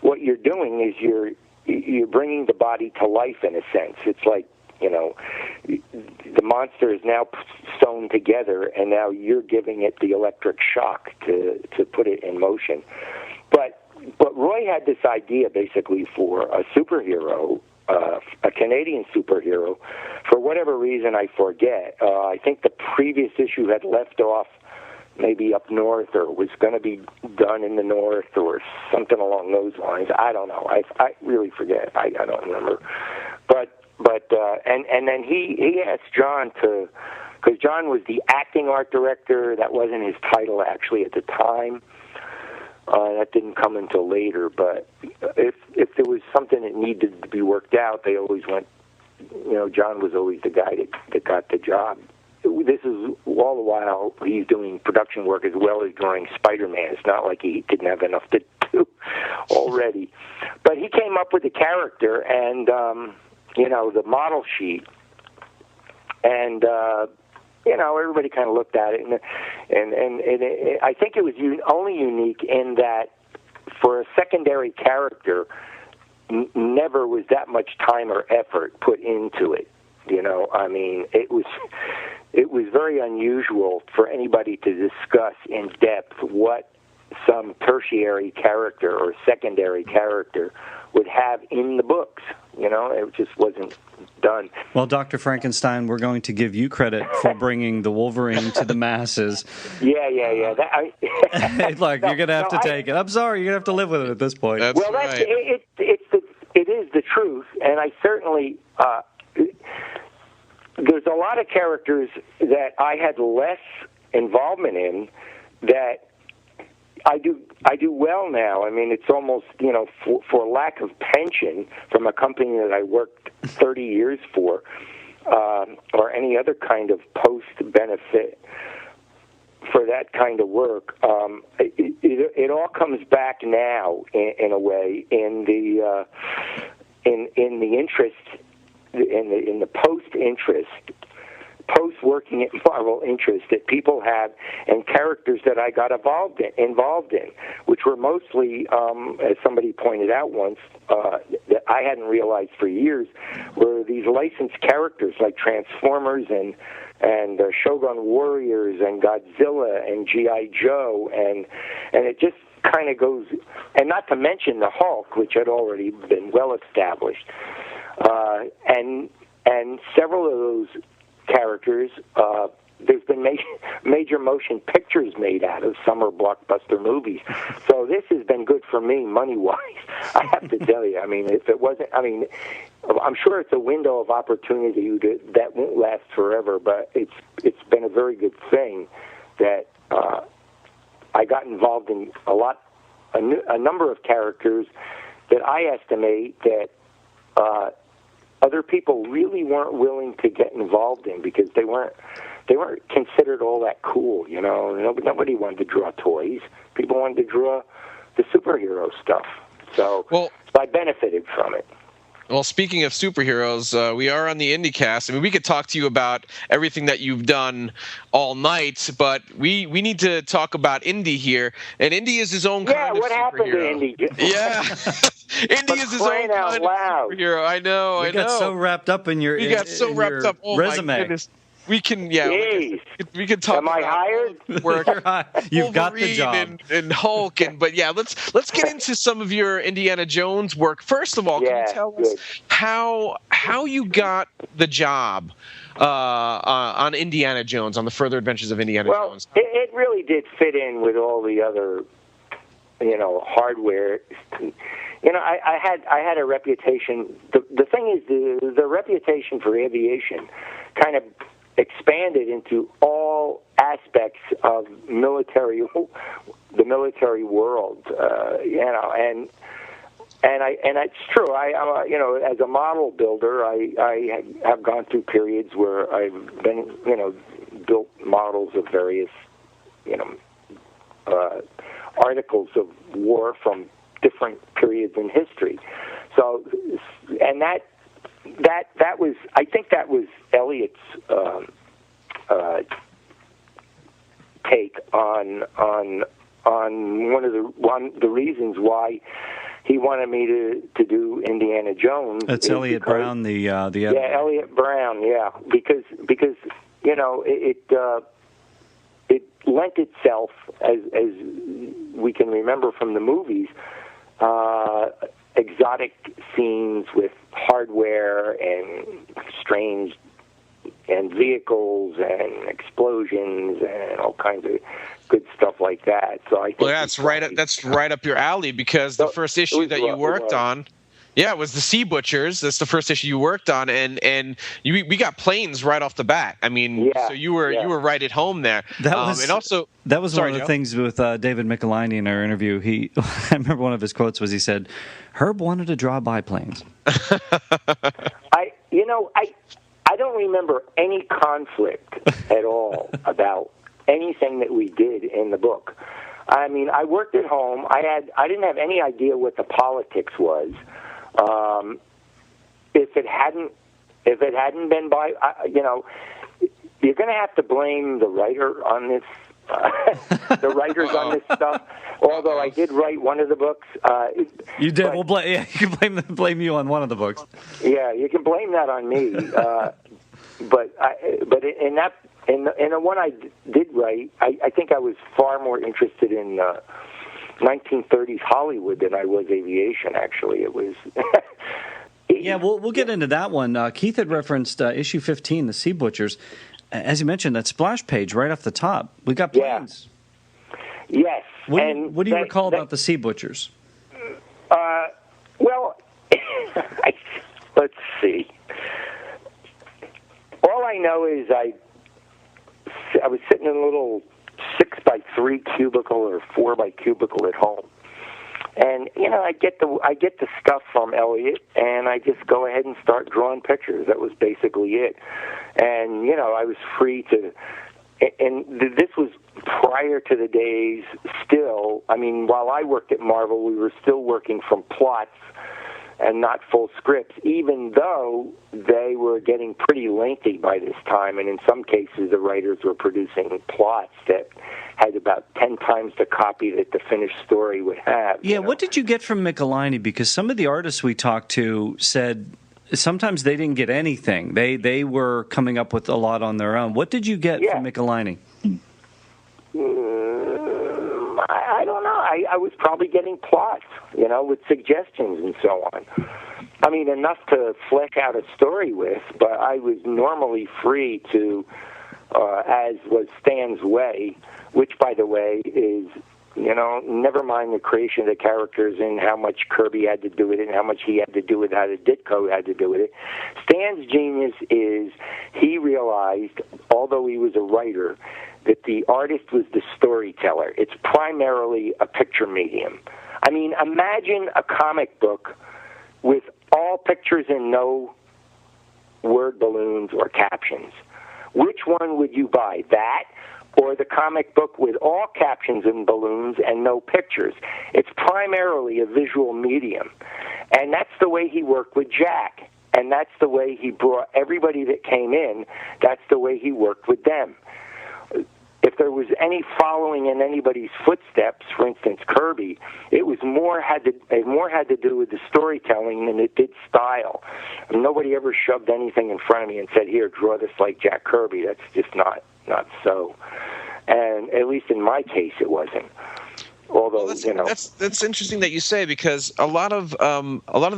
what you're doing is you're bringing the body to life. In a sense, it's like, the monster is now sewn together, and now you're giving it the electric shock to put it in motion. But Roy had this idea basically for a superhero, a Canadian superhero, for whatever reason I forget. I think the previous issue had left off maybe up north, or was going to be done in the north, or something along those lines. I don't know. I really forget. I don't remember. But and then he asked John to, because John was the acting art director. That wasn't his title actually at the time. That didn't come until later. But if there was something that needed to be worked out, they always went. John was always the guy that got the job. This is all the while he's doing production work as well as drawing Spider-Man. It's not like he didn't have enough to do already. But he came up with the character and, the model sheet. And, everybody kind of looked at it. And I think it was only unique in that for a secondary character, never was that much time or effort put into it. I mean, it was very unusual for anybody to discuss in depth what some tertiary character or secondary character would have in the books. It just wasn't done. Well, Dr. Frankenstein, we're going to give you credit for bringing the Wolverine to the masses. Yeah. Look, you're going to have to take it. I'm sorry, you're going to have to live with it at this point. That's right. It is the truth, and I certainly... there's a lot of characters that I had less involvement in that I do well now. I mean, it's almost, for lack of pension from a company that I worked 30 years for, or any other kind of post-benefit for that kind of work, it all comes back now in a way in the interest. In the post-working at Marvel interest that people have, and characters that I got involved in, which were mostly, as somebody pointed out once, that I hadn't realized for years, were these licensed characters like Transformers and Shogun Warriors and Godzilla and G.I. Joe, and it just kind of goes, and not to mention the Hulk, which had already been well established. And several of those characters, there's been major motion pictures made out of summer blockbuster movies. So this has been good for me money-wise, I have to tell you. I mean, if it wasn't, I'm sure it's a window of opportunity that won't last forever, but it's been a very good thing that I got involved in a number of characters that I estimate that other people really weren't willing to get involved in because they weren't considered all that cool. Nobody wanted to draw toys. People wanted to draw the superhero stuff. So I benefited from it. Well, speaking of superheroes, we are on the IndyCast. I mean, we could talk to you about everything that you've done all night, but we need to talk about Indy here. And Indy is his own kind of superhero. Yeah, what happened to Indy? Yeah. Indy is his own kind of superhero. I know. You got so wrapped up in your resume. My goodness. We can, we can talk. Am I hired? Work. You've got the job. And Hulk, but let's get into some of your Indiana Jones work. First of all, can you tell us how you got the job on Indiana Jones, on the Further Adventures of Indiana Jones? It really did fit in with all the other, hardware. I had a reputation. The thing is, the reputation for aviation kind of expanded into all aspects of the military world. And it's true. As a model builder, I have gone through periods where I've been, built models of various, articles of war from different periods in history. So, and that was, I think that was Elliot's take on one of the reasons why he wanted me to do Indiana Jones. That's Elliot Brown, the editor. Yeah, Elliot Brown. Yeah, because it lent itself, as we can remember from the movies, exotic scenes with hardware and strange and vehicles and explosions and all kinds of good stuff like that. So I think that's right up your alley, because the first issue that you worked on, it was the Sea Butchers. That's the first issue you worked on, and we got planes right off the bat. I mean, so you were right at home there. That was one of the things with David Michelini in our interview. I remember one of his quotes was, he said, "Herb wanted to draw biplanes." I don't remember any conflict at all about anything that we did in the book. I mean, I worked at home. I didn't have any idea what the politics was. If it hadn't been by, you're going to have to blame the writer on this, the writers on this stuff. Although I did write one of the books. You did. You can blame you on one of the books. Yeah, you can blame that on me. But in the one I did write, I think I was far more interested in 1930s Hollywood than I was aviation. Actually, it was. Yeah, we'll get into that one. Keith had referenced issue 15, the Sea Butchers. As you mentioned, that splash page right off the top. We got planes. Yeah. Yes. What do you recall about the Sea Butchers? Well, let's see. All I know is I was sitting in a little 6x3 cubicle or 4x cubicle at home, and I get the stuff from Elliot, and I just go ahead and start drawing pictures. That was basically it, and I was free to. And this was prior to the days still. I mean, while I worked at Marvel, we were still working from plots and not full scripts, even though they were getting pretty lengthy by this time. And in some cases, the writers were producing plots that had about 10 times the copy that the finished story would have. Yeah, what did you get from Michelini? Because some of the artists we talked to said sometimes they didn't get anything. They were coming up with a lot on their own. What did you get from Michelini? I don't know. I was probably getting plots, with suggestions and so on. I mean, enough to flesh out a story with, but I was normally free to, as was Stan's way, which, by the way, is, never mind the creation of the characters and how much Kirby had to do with it and how much he had to do with it, how the Ditko had to do with it. Stan's genius is he realized, although he was a writer, that the artist was the storyteller. It's primarily a picture medium. I mean, imagine a comic book with all pictures and no word balloons or captions. Which one would you buy, that or the comic book with all captions and balloons and no pictures? It's primarily a visual medium. And that's the way he worked with Jack. And that's the way he brought everybody that came in, that's the way he worked with them. If there was any following in anybody's footsteps, for instance, Kirby, it had to do with the storytelling than it did style. And nobody ever shoved anything in front of me and said, "Here, draw this like Jack Kirby." That's just not so. And at least in my case, it wasn't. Although, that's interesting that you say, because a lot of the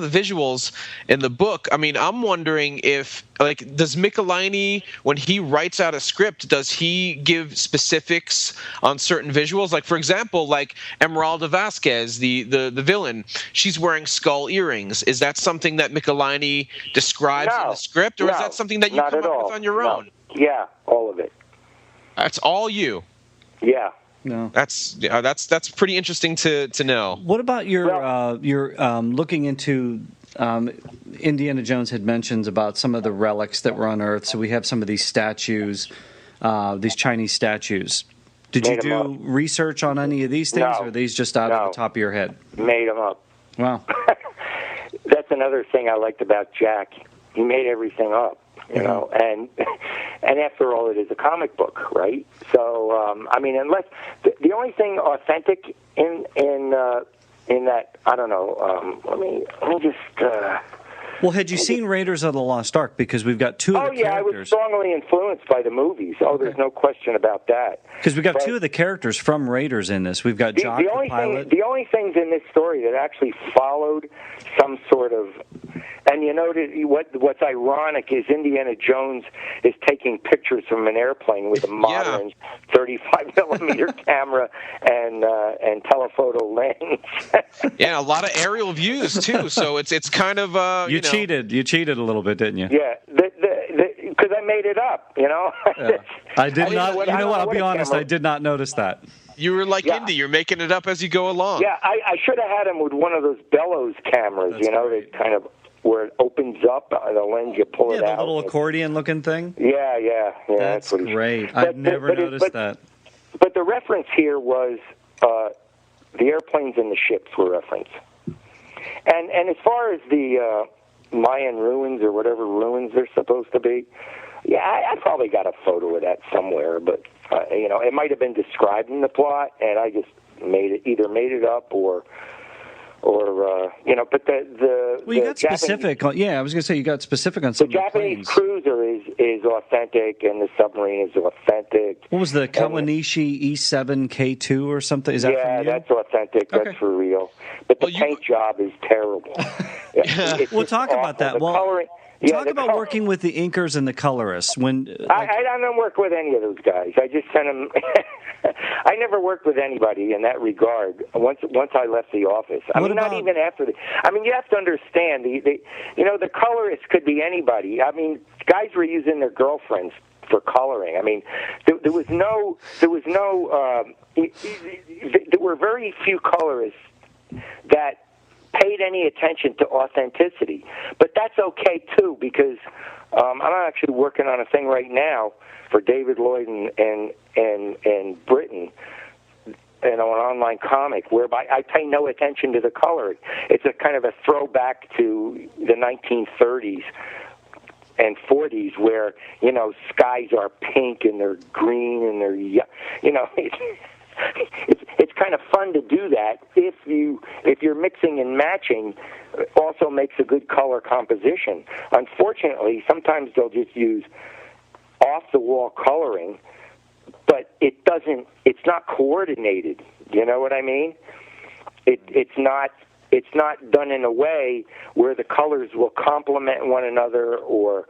visuals in the book. I mean, I'm wondering if, like, does Michelini, when he writes out a script, does he give specifics on certain visuals? Like, for example, like Emeralda Vasquez, the villain, she's wearing skull earrings. Is that something that Michelini describes in the script, or is that something that you come up with on your own? Yeah, all of it. That's all you. Yeah. No. That's pretty interesting to know. What about your looking into Indiana Jones had mentions about some of the relics that were unearthed. So we have some of these statues, these Chinese statues. Did you do research on any of these things, or are these just out of the top of your head? Made them up. Wow. That's another thing I liked about Jack. He made everything up. You know, and after all, it is a comic book, right? So, I mean, unless the only thing authentic in that, I don't know. Let me just. Well, had you seen Raiders of the Lost Ark? Because we've got two of the characters. Oh, yeah, I was strongly influenced by the movies. Oh, there's no question about that. Because we've got two of the characters from Raiders in this. We've got Jock, the pilot. The only things in this story that actually followed some sort of... And you know, what's ironic is Indiana Jones is taking pictures from an airplane with a modern 35-millimeter camera and telephoto lens. Yeah, a lot of aerial views too. So it's kind of you cheated. You cheated a little bit, didn't you? Yeah, because I made it up. You know. Yeah. I did not. You know what? I'll be honest. I did not notice that. You were like Indy. You're making it up as you go along. Yeah, I should have had him with one of those bellows cameras. That's that kind of. Where it opens up the lens, you pull it out. Yeah, the little accordion-looking thing. Yeah. That's great. I've never noticed that. But the reference here was the airplanes and the ships were referenced. And as far as the Mayan ruins or whatever ruins they're supposed to be, yeah, I probably got a photo of that somewhere. But it might have been described in the plot, and I just either made it up or but you got specific on, I was going to say you got specific on some of the Japanese cruiser is authentic, and the submarine is authentic. What was the Kawanishi E7K2 or something? Is that from you? That's authentic. Okay. That's for real. But the paint job is terrible. We'll talk about that. Talk about working with the inkers and the colorists. I don't work with any of those guys. I just sent them. I never worked with anybody in that regard. Once I left the office, not even after the. I mean, you have to understand the colorist could be anybody. I mean, guys were using their girlfriends for coloring. I mean, there were very few colorists that paid any attention to authenticity, but that's okay too, because I'm actually working on a thing right now for David Lloyd and Britain, an online comic whereby I pay no attention to the coloring. It's a kind of a throwback to the 1930s and 40s, where skies are pink and they're green and they're It's kind of fun to do that if you're mixing and matching. Also makes a good color composition. Unfortunately, sometimes they'll just use off the wall coloring, but it's not coordinated. You know what I mean? It's not done in a way where the colors will complement one another or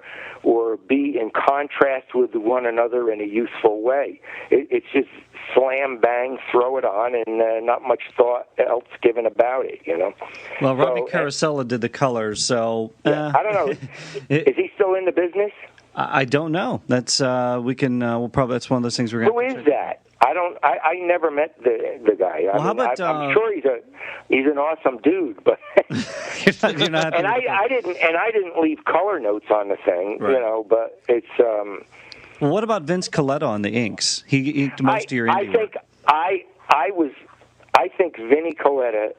be in contrast with one another in a useful way. It's just slam, bang, throw it on, and not much thought else given about it, Well, Robbie Carosella did the colors, so... I don't know. Is he still in the business? I don't know. That's we'll probably. That's one of those things we're going to... Who is that? I never met the guy. Well, how about, I'm sure he's an awesome dude, but you're not and I didn't leave color notes on the thing, right. But it's. Well, what about Vince Coletta on the inks? He inked most of your indie work. I think Vinnie Coletta.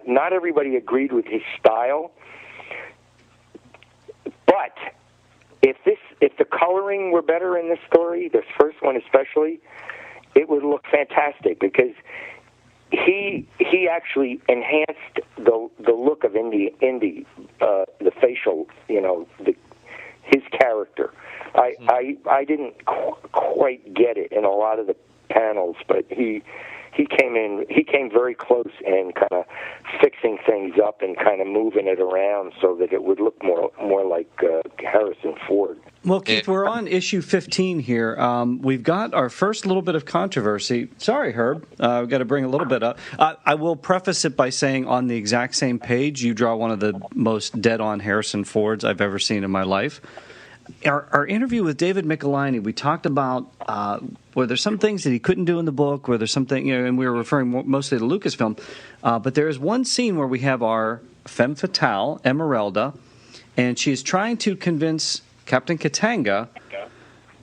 Not everybody agreed with his style, but if the coloring were better in this story, this first one especially, it would look fantastic, because he actually enhanced the look of Indy, the facial, his character. I didn't quite get it in a lot of the panels, but he he came very close in kind of fixing things up and kind of moving it around so that it would look more like Harrison Ford. Well, Keith, we're on issue 15 here. We've got our first little bit of controversy. Sorry, Herb. We've got to bring a little bit up. I will preface it by saying on the exact same page, you draw one of the most dead-on Harrison Fords I've ever seen in my life. Our interview with David Michelinie, we talked about were there some things that he couldn't do in the book, were there something, and we were referring mostly to Lucasfilm, but there is one scene where we have our femme fatale, Emeralda, and she is trying to convince Captain Katanga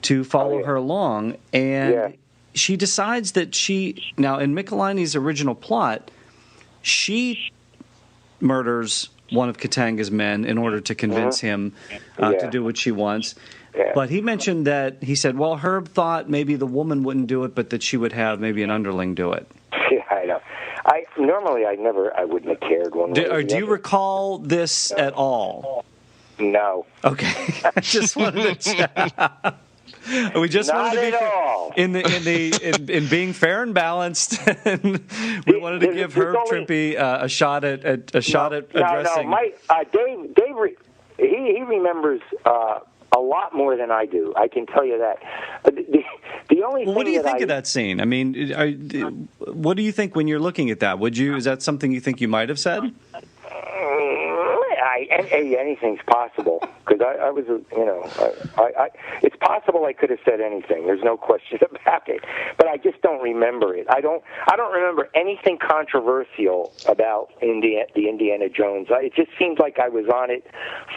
to follow her along, and she decides that now in Michelinie's original plot, she murders one of Katanga's men in order to convince him to do what she wants. Yeah. But he mentioned that, he said, well, Herb thought maybe the woman wouldn't do it, but that she would have maybe an underling do it. Yeah, I know. Normally I wouldn't have cared one way. Do you recall this at all? No. Okay. I just wanted to check. We just Not wanted to be at all. in being fair and balanced. And we wanted to give Herb Trimpe a shot at addressing. No. Dave, he remembers a lot more than I do. I can tell you that. The only thing what do you think of that scene? I mean, what do you think when you're looking at that? Is that something you think you might have said? Anything's possible because I was, it's possible I could have said anything. There's no question about it, but I just don't remember it. I don't remember anything controversial about the Indiana Jones. It just seemed like I was on it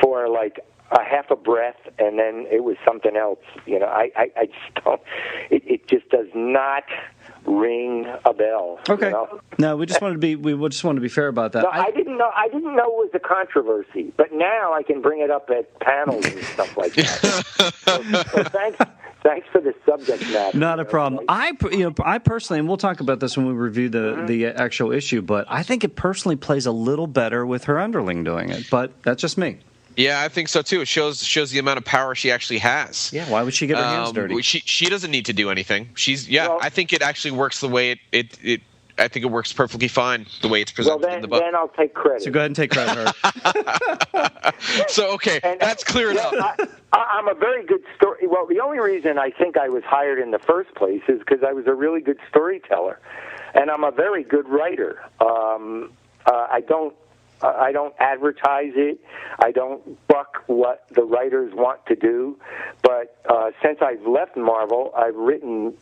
for like a half a breath, and then it was something else. I just don't. It just does not ring a bell. Okay. No, we just wanted to be fair about that. No, I didn't know it was a controversy, but now I can bring it up at panels and stuff like that. so thanks for the subject matter. Not a problem. I personally, and we'll talk about this when we review the actual issue, but I think it personally plays a little better with her underling doing it. But that's just me. Yeah, I think so too. It shows the amount of power she actually has. Yeah, why would she get her hands dirty? She doesn't need to do anything. I think it actually works the way it I think it works perffically fine the way it's presented in the book. Then I'll take credit. So go ahead and take credit, Herb. So okay, that's clear enough. I'm a very good story. Well, the only reason I think I was hired in the first place is because I was a really good storyteller, and I'm a very good writer. I don't advertise it. I don't buck what the writers want to do. But since I've left Marvel, I've written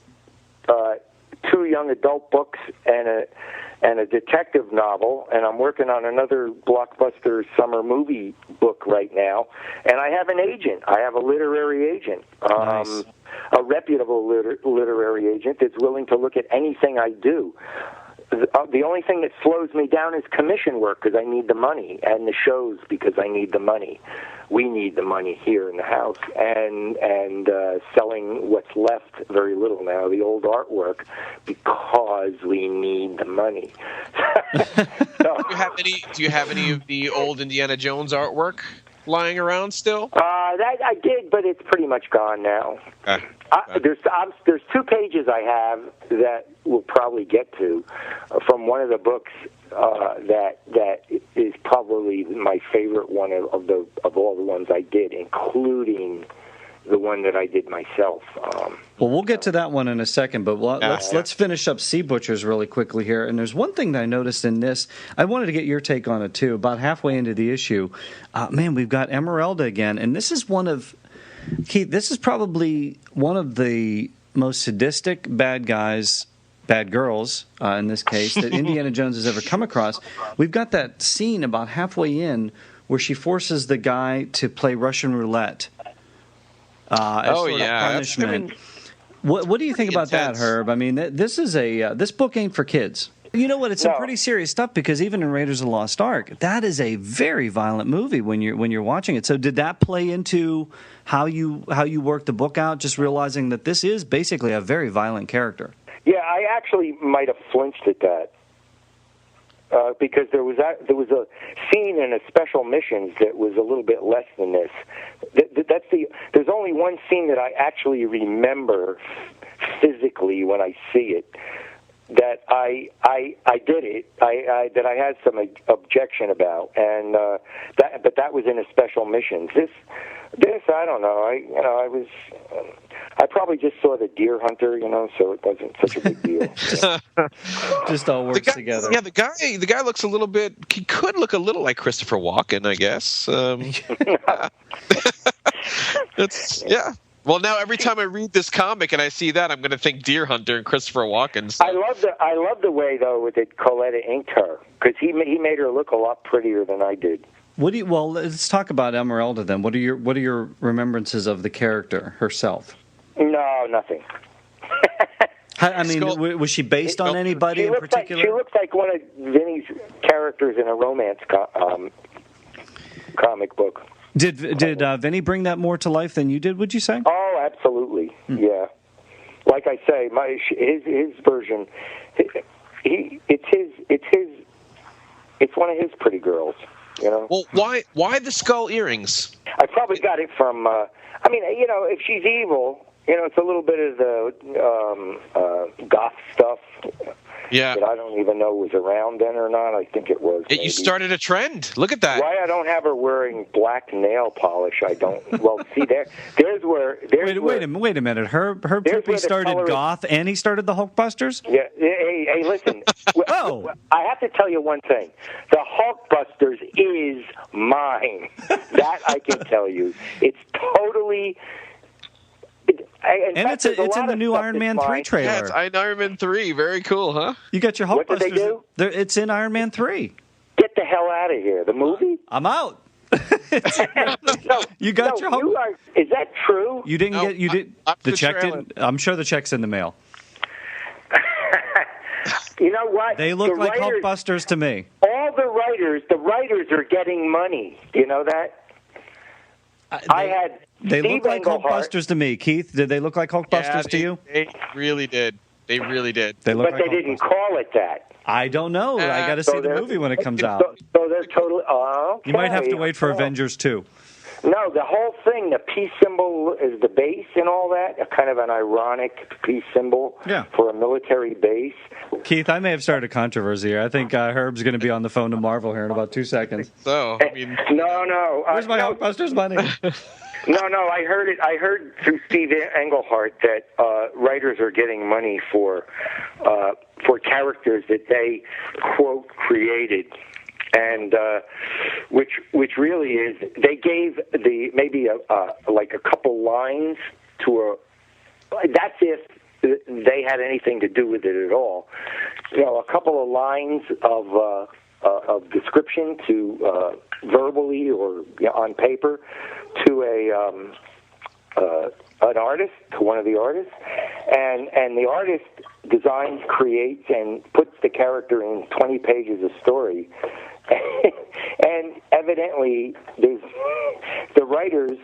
2 young adult books and a detective novel, and I'm working on another blockbuster summer movie book right now. And I have an agent. I have a literary agent, nice. A reputable literary agent that's willing to look at anything I do. The only thing that slows me down is commission work because I need the money, and the shows because I need the money. We need the money here in the house, and selling what's left, very little now, the old artwork, because we need the money. So, do you have any of the old Indiana Jones artwork lying around still? That I did, but it's pretty much gone now. There's 2 pages I have that we'll probably get to from one of the books that is probably my favorite one of all the ones I did, including the one that I did myself. Well, we'll get to that one in a second, but let's finish up Sea Butchers really quickly here. And there's one thing that I noticed in this. I wanted to get your take on it, too. About halfway into the issue, we've got Emeralda again. And this is Keith, this is probably one of the most sadistic bad girls, in this case, that Indiana Jones has ever come across. We've got that scene about halfway in where she forces the guy to play Russian roulette. As sort of punishment. What do you think about that, Herb? I mean, this book ain't for kids. You know what? It's some pretty serious stuff because even in Raiders of the Lost Ark, that is a very violent movie when you're watching it. So did that play into how you worked the book out? Just realizing that this is basically a very violent character. Yeah, I actually might have flinched at that. Because there was a scene in a Special Missions that was a little bit less than this. There's only one scene that I actually remember physically when I see it. I did it. That I had some objection about, and but that was in a special missions. This I don't know. I probably just saw the Deer Hunter, so it wasn't such a big deal. Just all works together. Yeah, the guy looks a little bit. He could look a little like Christopher Walken, I guess. Yeah. Well, now every time I read this comic and I see that, I'm going to think Deer Hunter and Christopher Walken. So. I love the way though that Coletta inked her, because he made her look a lot prettier than I did. Well, let's talk about Esmeralda then. What are your remembrances of the character herself? No, nothing. I mean, was she based on anybody in particular? She looks like one of Vinny's characters in a romance comic book. Did Vinny bring that more to life than you did, would you say? Oh, absolutely. Yeah. Like I say, his version, it's one of his pretty girls, Well, why the skull earrings? I probably got it from, if she's evil, it's a little bit of the goth stuff. Yeah. That I don't even know was around then or not. I think it was. You started a trend. Look at that. Why I don't have her wearing black nail polish, I don't. Well, see, there's where... Wait a minute. Herb Trimpe started goth and he started the Hulkbusters? Yeah. Hey, listen. Oh. I have to tell you one thing. The Hulkbusters is mine. That I can tell you. It's totally... It's in the new Iron Man 3 trailer. Yeah, it's Iron Man 3. Very cool, huh? You got your Hulkbusters. What did they do? It's in Iron Man 3. Get the hell out of here. The movie? I'm out. You got your Hulk. Is that true? You didn't get. You did. The check didn't. I'm sure the check's in the mail. You know what? They look like Hulkbusters to me. All the writers are getting money. You know that? They look like Hulkbusters to me. Keith, did they look like Hulkbusters to you? They really did. They really did. But they didn't call it that. I don't know. I got to see the movie when it comes out. So they're totally... okay. You might have to wait for Avengers 2. No, the whole thing, the peace symbol is the base and all that, a kind of an ironic peace symbol for a military base. Keith, I may have started a controversy here. I think Herb's going to be on the phone to Marvel here in about 2 seconds. So, No. Where's my Hulkbusters money? No, I heard it. I heard through Steve Englehart that writers are getting money for characters that they quote created, and which really is they gave maybe a couple lines to a. That's if they had anything to do with it at all. A couple of lines of description to verbally or on paper to an artist, to one of the artists, and the artist designs, creates, and puts the character in 20 pages of story. And evidently, the writers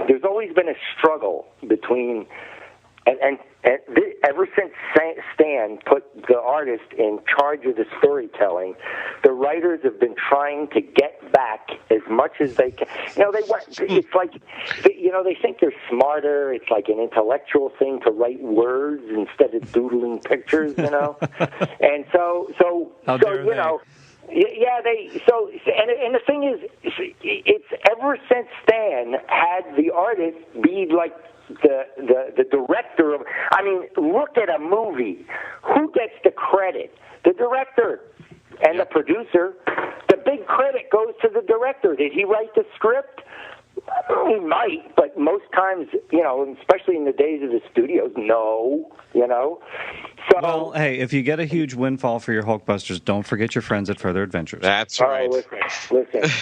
there's always been a struggle between, and ever since Stan put the artist in charge of the storytelling, the writers have been trying to get back as much as they can. It's like, they think they're smarter. It's like an intellectual thing to write words instead of doodling pictures, And so yeah, and the thing is, it's ever since Stan had the artist be like the director of. I mean, look at a movie. Who gets the credit? The director and the producer. The big credit goes to the director. Did he write the script? He might, but most times, especially in the days of the studios, no, So, well, hey, if you get a huge windfall for your Hulkbusters, don't forget your friends at Further Adventures. That's right. Listen.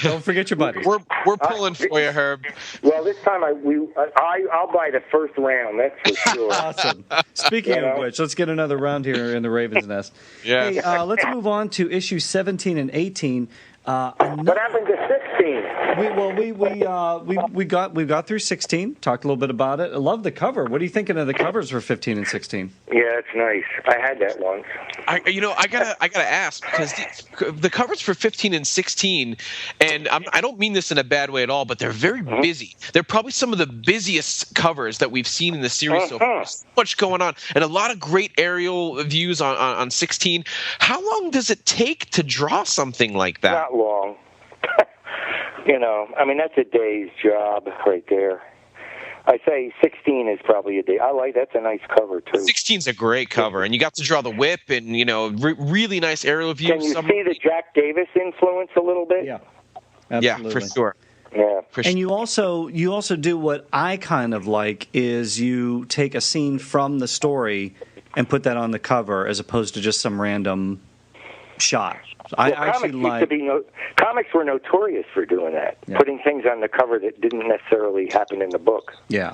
Don't forget your buddies. We're pulling for you, Herb. Well, this time I'll buy the first round. That's for sure. Awesome. Speaking of which, let's get another round here in the Raven's Nest. Yeah. Hey, let's move on to issue 17 and 18. What happened to 16? We got through 16. Talked a little bit about it. I love the cover. What are you thinking of the covers for 15 and 16? Yeah, it's nice. I had that once. I gotta ask, because the covers for 15 and 16, and I don't mean this in a bad way at all, but they're very busy. They're probably some of the busiest covers that we've seen in the series so far. There's so much going on, and a lot of great aerial views on 16. How long does it take to draw something like that? Not long. I mean, that's a day's job right there. I say 16 is probably a day. That's a nice cover, too. 16's a great cover, and you got to draw the whip and, really nice aerial views. Can you see the Jack Davis influence a little bit? Yeah, absolutely. Yeah, for sure. Yeah. And you also do what I kind of like, is you take a scene from the story and put that on the cover as opposed to just some random shot. Comics were notorious for doing that, putting things on the cover that didn't necessarily happen in the book. Yeah.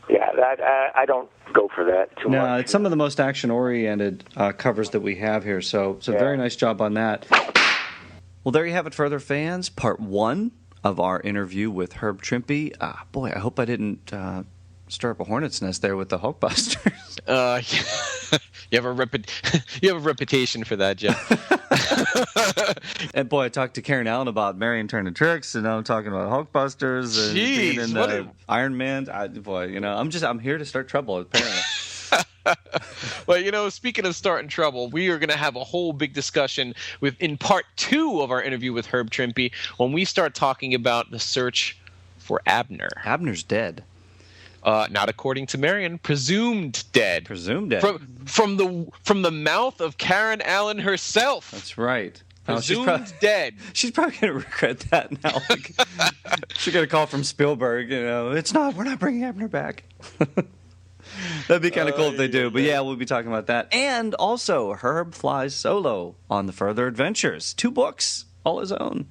Yeah, I don't go for that too much. No, it's some of the most action-oriented covers that we have here, so very nice job on that. Well, there you have it, further fans. Part 1 of our interview with Herb Trimpe. Boy, I hope I didn't stir up a hornet's nest there with the Hulkbusters. You have a reputation for that, Jeff. And boy, I talked to Karen Allen about Marion Turner Tricks, and now I'm talking about Hulkbusters and being in Iron Man. I'm here to start trouble, apparently. Well, speaking of starting trouble, we are going to have a whole big discussion in part 2 of our interview with Herb Trimpe when we start talking about the search for Abner. Abner's dead. Not according to Marion, presumed dead. Presumed dead. From the mouth of Karen Allen herself. That's right. Presumed dead. She's probably going to regret that now. She got a call from Spielberg. We're not bringing Abner back. That'd be kind of cool if they do. But yeah, we'll be talking about that. And also, Herb flies solo on the Further Adventures. 2 books, all his own.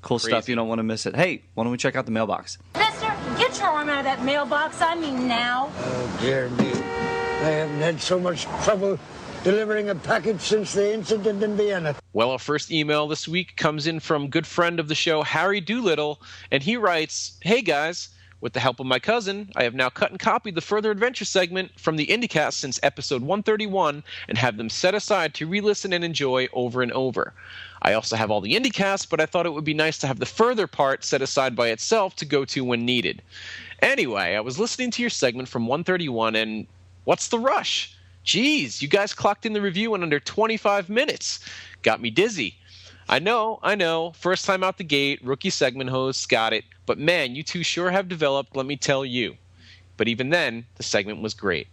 Cool stuff. You don't want to miss it. Hey, why don't we check out the mailbox? Mister, get your arm out of that mailbox. I mean now. Oh, dear me. I haven't had so much trouble delivering a package since the incident in Vienna. Well, our first email this week comes in from good friend of the show, Harry Doolittle, and he writes, "Hey, guys. With the help of my cousin, I have now cut and copied the Further Adventure segment from the IndyCast since episode 131 and have them set aside to re-listen and enjoy over and over. I also have all the IndyCasts, but I thought it would be nice to have the Further part set aside by itself to go to when needed. Anyway, I was listening to your segment from 131 and what's the rush? Geez, you guys clocked in the review in under 25 minutes. Got me dizzy. I know. First time out the gate, rookie segment hosts, got it. But man, you two sure have developed, let me tell you. But even then, the segment was great.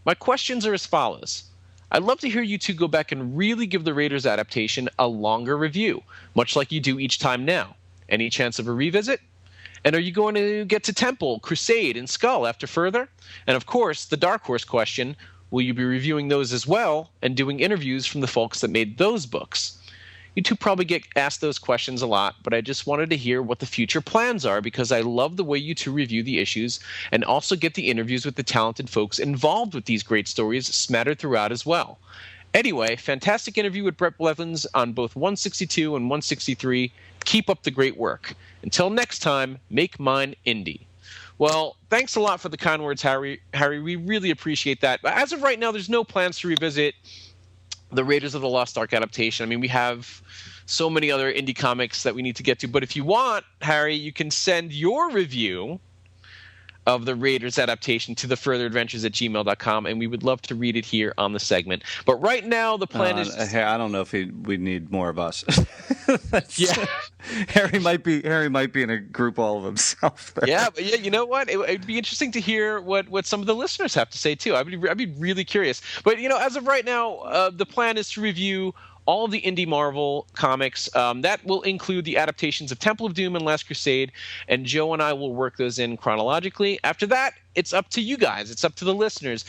My questions are as follows. I'd love to hear you two go back and really give the Raiders adaptation a longer review, much like you do each time now. Any chance of a revisit? And are you going to get to Temple, Crusade, and Skull after Further? And of course, the Dark Horse question, will you be reviewing those as well and doing interviews from the folks that made those books? You two probably get asked those questions a lot, but I just wanted to hear what the future plans are because I love the way you two review the issues and also get the interviews with the talented folks involved with these great stories smattered throughout as well. Anyway, fantastic interview with Brett Blevins on both 162 and 163. Keep up the great work. Until next time, make mine Indy." Well, thanks a lot for the kind words, Harry. We really appreciate that. As of right now, there's no plans to revisit the Raiders of the Lost Ark adaptation. I mean, we have so many other indie comics that we need to get to. But if you want, Harry, you can send your review of the Raiders adaptation to thefurtheradventures@gmail.com, and we would love to read it here on the segment. But right now, the plan is... I don't know if we need more of us. Yeah. Harry might be in a group all of himself there. Yeah, but you know what? It'd be interesting to hear what some of the listeners have to say, too. I'd be really curious. But, as of right now, the plan is to review all of the indie Marvel comics. That will include the adaptations of Temple of Doom and Last Crusade, and Joe and I will work those in chronologically. After that, it's up to you guys. It's up to the listeners.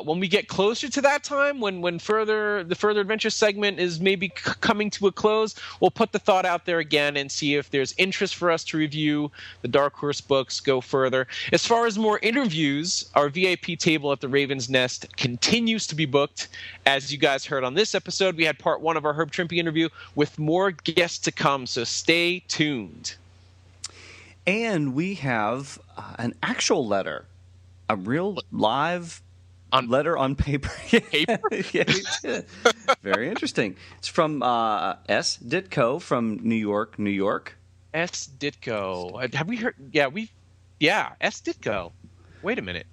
when we get closer to that time, when the further adventure segment is maybe coming to a close, we'll put the thought out there again and see if there's interest for us to review the Dark Horse books, go further. As far as more interviews, our VIP table at the Raven's Nest continues to be booked. As you guys heard on this episode, we had part 1 of our Herb Trimpe interview with more guests to come, so stay tuned. And we have an actual letter, a real live letter on paper. Paper? Yeah, very interesting. It's from S. Ditko from New York, New York. S. Ditko. Have we heard? S. Ditko. Wait a minute.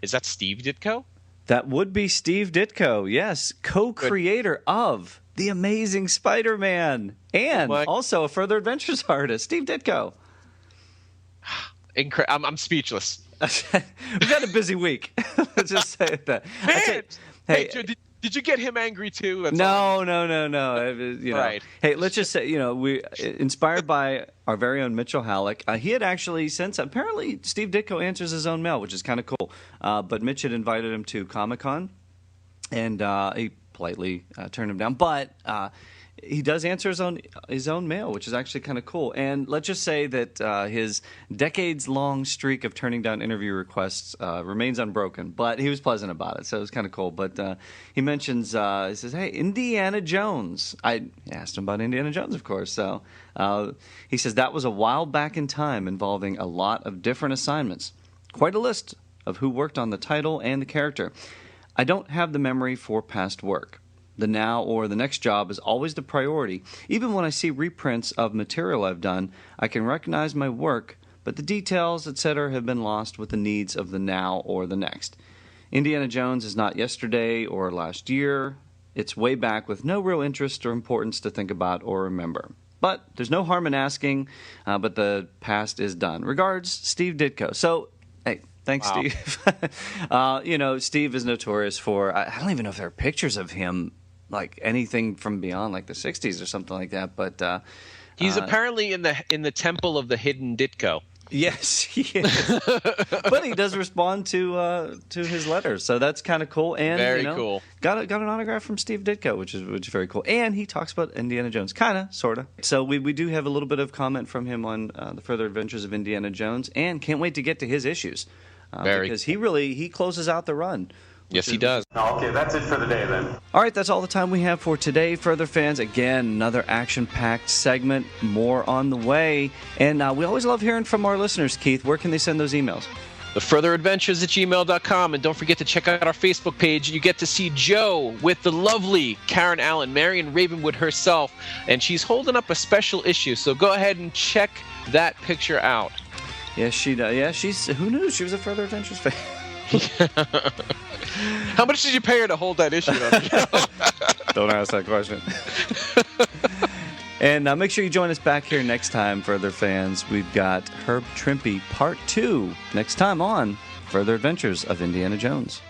Is that Steve Ditko? That would be Steve Ditko, yes. Co-creator of The Amazing Spider-Man and also a Further Adventures artist, Steve Ditko. I'm speechless. We've had a busy week. Let's just say that. Man! Hey, did you get him angry too? That's no. Right. Hey, let's just say, we inspired by our very own Mitchell Halleck. He had actually since apparently Steve Ditko answers his own mail, which is kind of cool. But Mitch had invited him to Comic-Con, and he politely turned him down. But he does answer his own mail, which is actually kind of cool. And let's just say that his decades-long streak of turning down interview requests remains unbroken. But he was pleasant about it, so it was kind of cool. But he mentions, he says, hey, Indiana Jones. I asked him about Indiana Jones, of course. So he says that was a while back in time involving a lot of different assignments. Quite a list of who worked on the title and the character. I don't have the memory for past work. The now or the next job is always the priority. Even when I see reprints of material I've done, I can recognize my work, but the details, etc., have been lost with the needs of the now or the next. Indiana Jones is not yesterday or last year. It's way back with no real interest or importance to think about or remember. But there's no harm in asking, but the past is done. Regards, Steve Ditko. So, hey, thanks, wow. Steve. Steve is notorious for, I don't even know if there are pictures of him, like anything from beyond like the 60s or something like that. But he's apparently in the temple of the hidden Ditko. Yes, he is. But he does respond to his letters, so that's kind of cool. And very cool. Got an autograph from Steve Ditko, which is very cool. And he talks about Indiana Jones, kind of, sort of. So we do have a little bit of comment from him on the further adventures of Indiana Jones, and can't wait to get to his issues because he closes out the run. Yes, he does. Okay, that's it for the day then. All right, that's all the time we have for today. Further fans, again, another action-packed segment, more on the way. And we always love hearing from our listeners, Keith. Where can they send those emails? thefurtheradventures@gmail.com. And don't forget to check out our Facebook page. You get to see Joe with the lovely Karen Allen, Marion Ravenwood herself. And she's holding up a special issue, so go ahead and check that picture out. Yes, she does. Yeah, who knew she was a Further Adventures fan? How much did you pay her to hold that issue? Don't ask that question. And make sure you join us back here next time, Further fans. We've got Herb Trimpe Part 2 next time on Further Adventures of Indiana Jones.